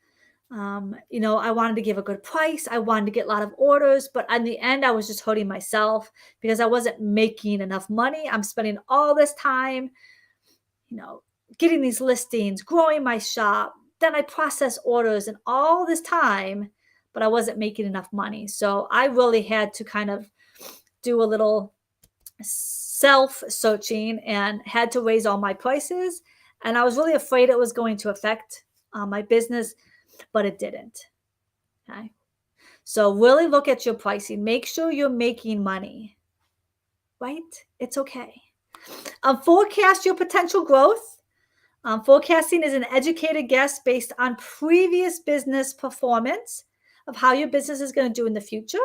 I wanted to give a good price. I wanted to get a lot of orders, but in the end, I was just hurting myself because I wasn't making enough money. I'm spending all this time, getting these listings, growing my shop. Then I process orders and all this time, but I wasn't making enough money. So I really had to kind of do a little self-searching and had to raise all my prices. And I was really afraid it was going to affect my business, but it didn't. Okay. So really look at your pricing. Make sure you're making money, right? It's okay. Forecast your potential growth. Forecasting is an educated guess based on previous business performance of how your business is going to do in the future.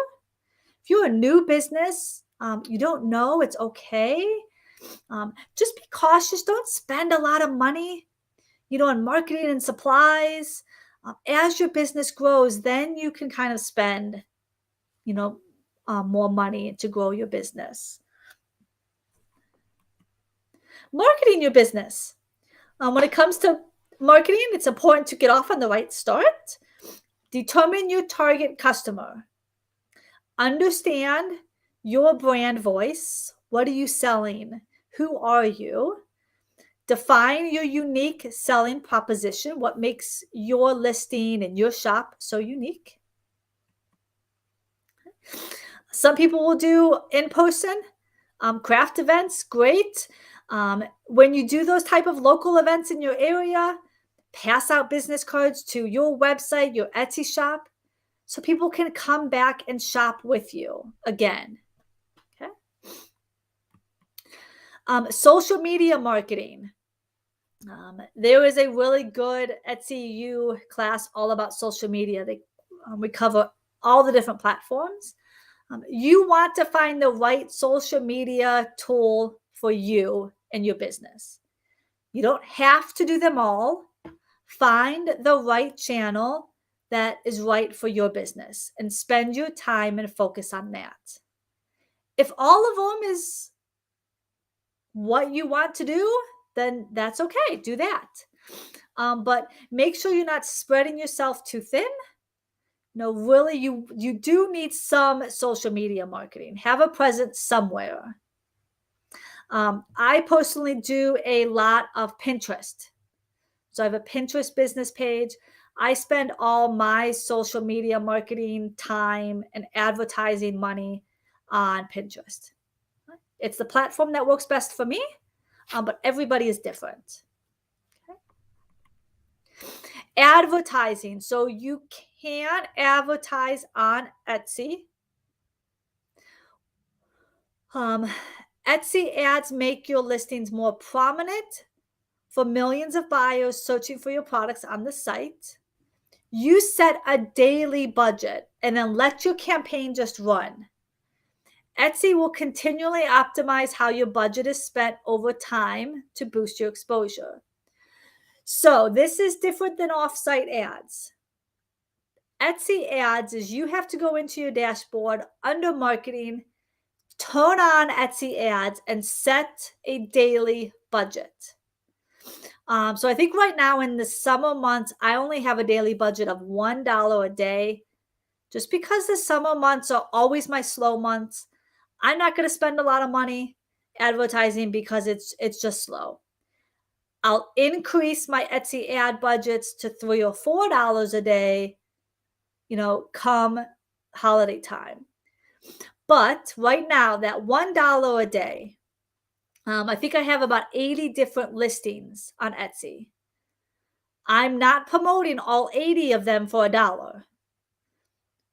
If you're a new business, you don't know, it's okay. Just be cautious. Don't spend a lot of money, on marketing and supplies. As your business grows, then you can kind of spend, more money to grow your business. Marketing your business. When it comes to marketing, it's important to get off on the right start. Determine your target customer. Understand your brand voice. What are you selling? Who are you? Define your unique selling proposition. What makes your listing and your shop so unique? Some people will do in-person craft events. Great. When you do those type of local events in your area, pass out business cards to your website, your Etsy shop, so people can come back and shop with you again. Okay. Social media marketing. There is a really good Etsy U class all about social media. We cover all the different platforms. You want to find the right social media tool for you and your business. You don't have to do them all. Find the right channel that is right for your business and spend your time and focus on that. If all of them is what you want to do, then that's okay. Do that. But make sure you're not spreading yourself too thin. No, really, you do need some social media marketing. Have a presence somewhere. I personally do a lot of Pinterest. So I have a Pinterest business page. I spend all my social media marketing time and advertising money on Pinterest. It's the platform that works best for me, but everybody is different. Okay. Advertising. So you can advertise on Etsy. Etsy ads make your listings more prominent for millions of buyers searching for your products on the site. You set a daily budget and then let your campaign just run. Etsy will continually optimize how your budget is spent over time to boost your exposure. So this is different than offsite ads. Etsy ads is you have to go into your dashboard under marketing, turn on Etsy ads, and set a daily budget. So I think right now in the summer months, I only have a daily budget of $1 a day, just because the summer months are always my slow months. I'm not going to spend a lot of money advertising because it's just slow. I'll increase my Etsy ad budgets to $3 or $4 a day, come holiday time. But right now, that $1 a day, I think I have about 80 different listings on Etsy. I'm not promoting all 80 of them for $1,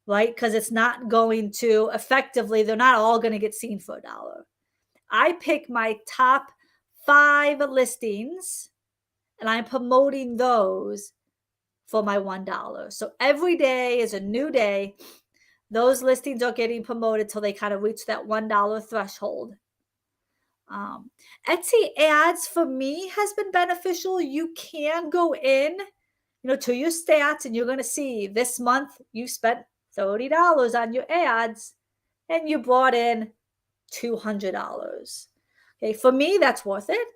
right? Because it's not going to effectively, they're not all going to get seen for $1. I pick my top 5 listings and I'm promoting those for my $1. So every day is a new day. Those listings are getting promoted till they kind of reach that $1 threshold. Etsy ads for me has been beneficial. You can go in, to your stats, and you're going to see this month you spent $30 on your ads and you brought in $200. Okay, for me, that's worth it.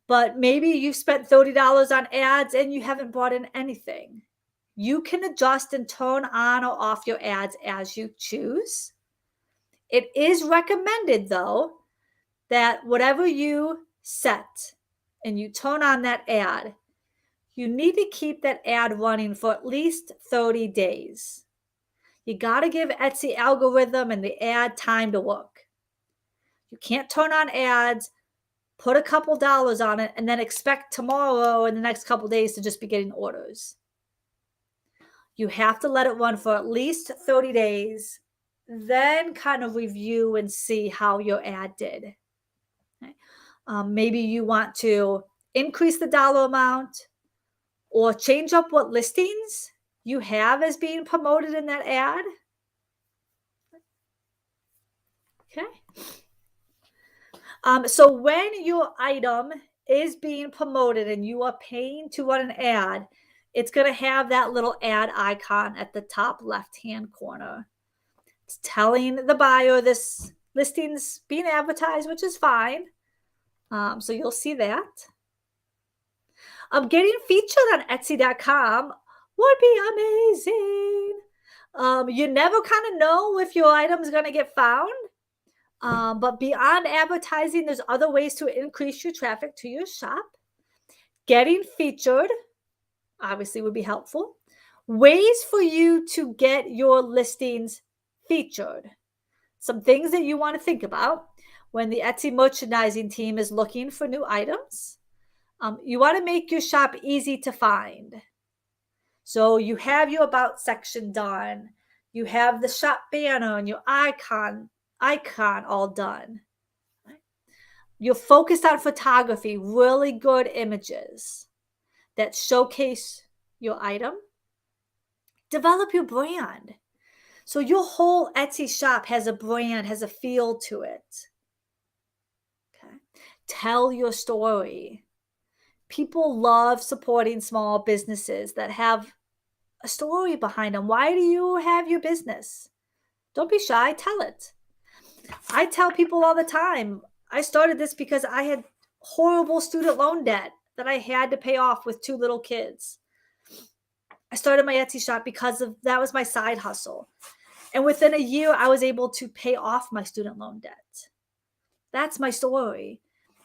But maybe you spent $30 on ads and you haven't brought in anything. You can adjust and turn on or off your ads as you choose. It is recommended, though, that whatever you set and you turn on that ad, you need to keep that ad running for at least 30 days. You got to give Etsy algorithm and the ad time to work. You can't turn on ads, put a couple dollars on it, and then expect tomorrow and the next couple days to just be getting orders. You have to let it run for at least 30 days, then kind of review and see how your ad did. Okay. Maybe you want to increase the dollar amount or change up what listings you have as being promoted in that ad. Okay. So when your item is being promoted and you are paying to run an ad, it's going to have that little ad icon at the top left-hand corner. It's telling the buyer this listing's being advertised, which is fine. So you'll see that. Getting featured on Etsy.com would be amazing. You never kind of know if your item's going to get found. But beyond advertising, there's other ways to increase your traffic to your shop. Getting featured, obviously, would be helpful. Ways for you to get your listings featured. Some things that you want to think about when the Etsy merchandising team is looking for new items. You want to make your shop easy to find. So you have your about section done. You have the shop banner and your icon all done. You're focused on photography, really good images that showcase your item. Develop your brand. So your whole Etsy shop has a brand, has a feel to it. Okay. Tell your story. People love supporting small businesses that have a story behind them. Why do you have your business? Don't be shy, tell it. I tell people all the time, I started this because I had horrible student loan debt that I had to pay off with 2 little kids. I started my Etsy shop because of that was my side hustle. And within a year, I was able to pay off my student loan debt. That's my story.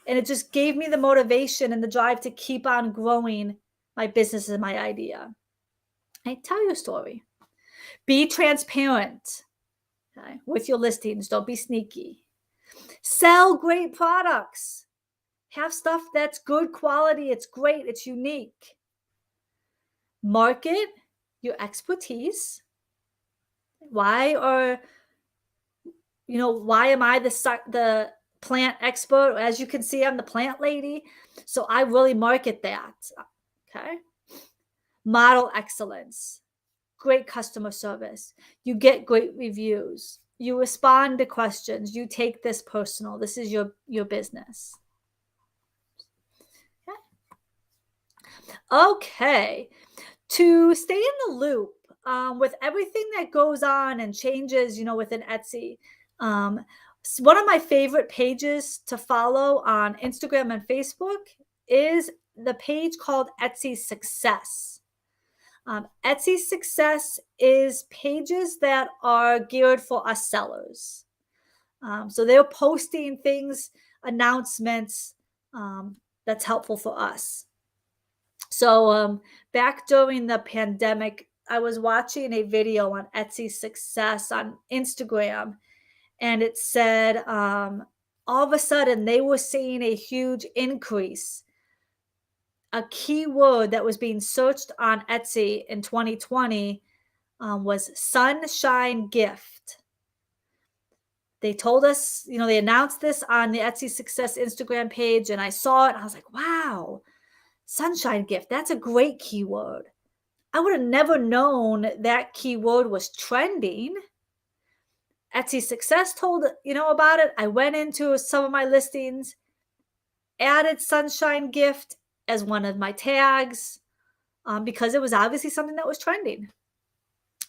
And it just gave me the motivation and the drive to keep on growing my business and my idea. Tell your story. Be transparent, okay, with your listings. Don't be sneaky. Sell great products. Have stuff that's good quality. It's great. It's unique. Market your expertise. Why am I the plant expert? As you can see, I'm the plant lady. So I really market that. Okay. Model excellence. Great customer service. You get great reviews. You respond to questions. You take this personal. This is your business. Okay. To stay in the loop with everything that goes on and changes, within Etsy, one of my favorite pages to follow on Instagram and Facebook is the page called Etsy Success. Etsy Success is pages that are geared for us sellers. So they're posting things, announcements that's helpful for us. So back during the pandemic, I was watching a video on Etsy Success on Instagram, and it said all of a sudden they were seeing a huge increase. A keyword that was being searched on Etsy in 2020 was sunshine gift. They told us, they announced this on the Etsy Success Instagram page, and I saw it. And I was like, wow, sunshine gift. That's a great keyword. I would have never known that keyword was trending. Etsy Success told about it. I went into some of my listings, added sunshine gift as one of my tags because it was obviously something that was trending.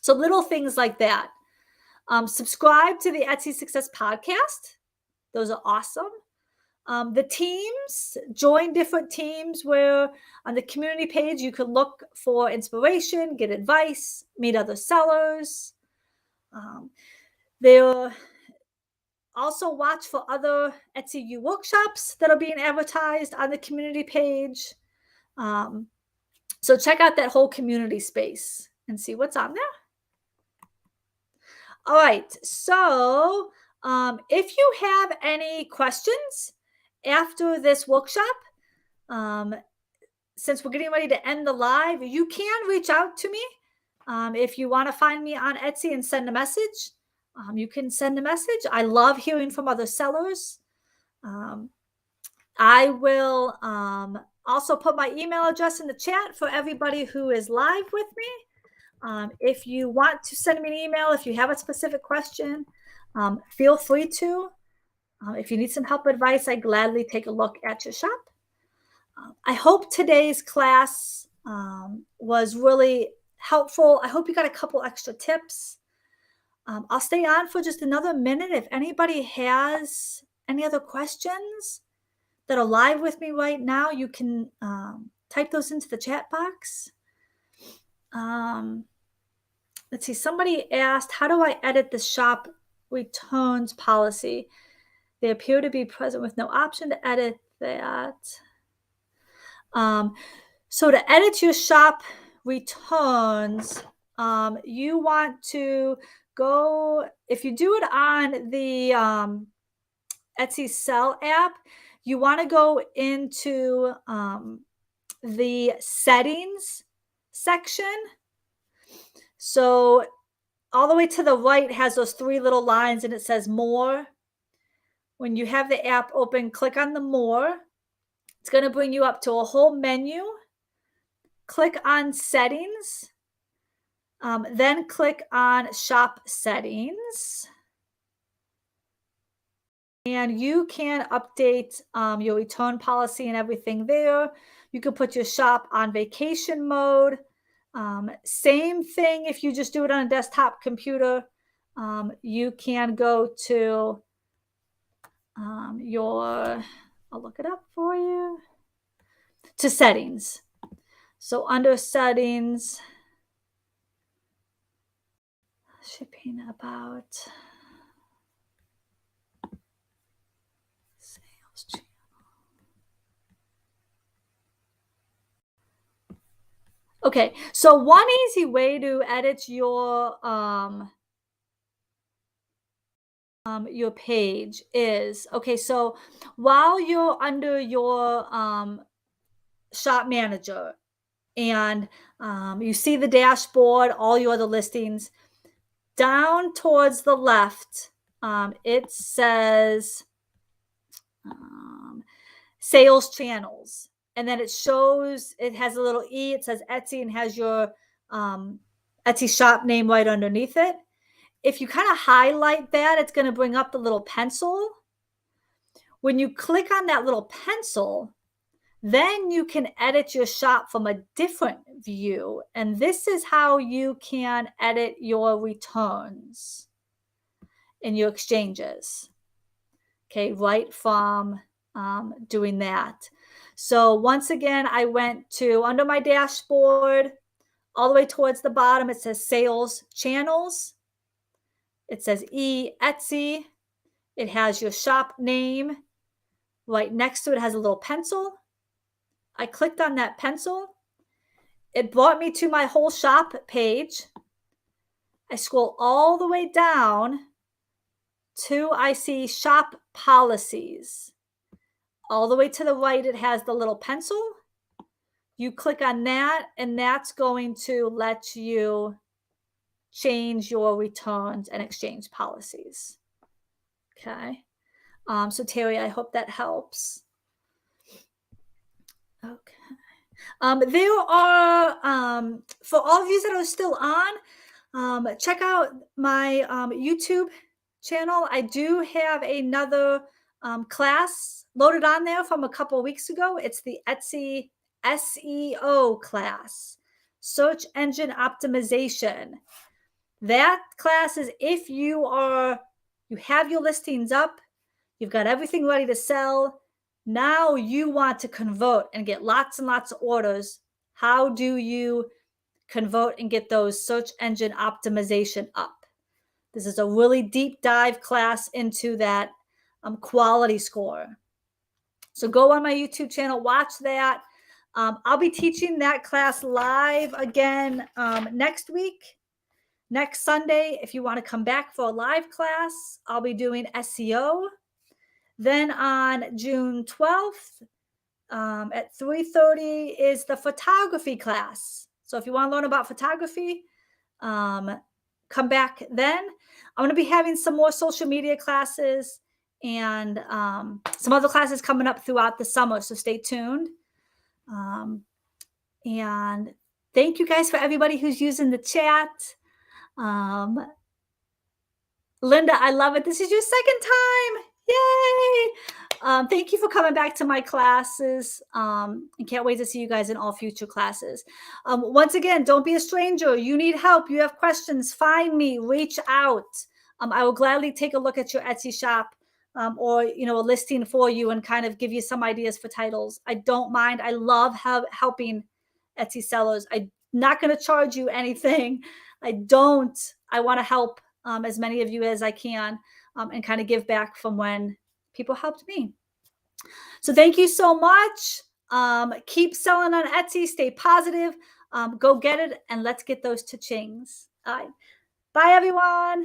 So little things like that. Subscribe to the Etsy Success podcast. Those are awesome. The teams, join different teams where on the community page, you can look for inspiration, get advice, meet other sellers. They'll also watch for other Etsy U workshops that are being advertised on the community page. So check out that whole community space and see what's on there. All right. So if you have any questions after this workshop, since we're getting ready to end the live, you can reach out to me. If you want to find me on Etsy and send a message, you can send a message. I love hearing from other sellers. I will also put my email address in the chat for everybody who is live with me. If you want to send me an email, if you have a specific question, feel free to. If you need some help or advice, I gladly take a look at your shop. I hope today's class was really helpful. I hope you got a couple extra tips. I'll stay on for just another minute. If anybody has any other questions that are live with me right now, you can type those into the chat box. let's see, somebody asked, how do I edit the shop returns policy? They appear to be present with no option to edit that. So to edit your shop returns, you want to go, if you do it on the Etsy Sell app, you want to go into the settings section. So all the way to the right has those three little lines and it says more. When you have the app open, click on the more. It's going to bring you up to a whole menu. Click on settings. Then click on shop settings. And you can update your return policy and everything there. You can put your shop on vacation mode. Same thing if you just do it on a desktop computer. You can go to I'll look it up for you, to settings. So under settings, shipping about sales channel. Okay, so one easy way to edit your page is, okay, so while you're under your shop manager and you see the dashboard, all your other listings, down towards the left, it says sales channels. And then it shows, it has a little E, it says Etsy and has your Etsy shop name right underneath it. If you kind of highlight that, it's going to bring up the little pencil. When you click on that little pencil, then you can edit your shop from a different view. And this is how you can edit your returns in your exchanges. Okay, right from doing that. So once again, I went to under my dashboard, all the way towards the bottom, it says sales channels. It says Etsy. It has your shop name. Right next to it has a little pencil. I clicked on that pencil. It brought me to my whole shop page. I scroll all the way down to, I see shop policies. All the way to the right, it has the little pencil. You click on that, and that's going to let you change your returns and exchange policies. Okay. So Terry, I hope that helps. Okay. There are, for all of you that are still on, check out my YouTube channel. I do have another class loaded on there from a couple of weeks ago. It's the Etsy SEO class, search engine optimization. That class is if you have your listings up, you've got everything ready to sell. Now you want to convert and get lots and lots of orders. How do you convert and get those search engine optimization up? This is a really deep dive class into that quality score. So go on my YouTube channel, watch that. I'll be teaching that class live again next week. Next Sunday, if you want to come back for a live class, I'll be doing SEO. Then on June 12th at 3:30 is the photography class. So if you want to learn about photography, come back then. I'm going to be having some more social media classes and some other classes coming up throughout the summer. So stay tuned. And thank you guys for everybody who's using the chat. Linda, I love it. This is your second time. Yay! Thank you for coming back to my classes. And can't wait to see you guys in all future classes. Once again, don't be a stranger. You need help. You have questions. Find me. Reach out. I will gladly take a look at your Etsy shop or a listing for you and kind of give you some ideas for titles. I don't mind. I love helping Etsy sellers. I'm not going to charge you anything. I don't. I want to help as many of you as I can and kind of give back from when people helped me. So thank you so much. Keep selling on Etsy. Stay positive. Go get it, and let's get those cha-chings. All right. Bye, everyone.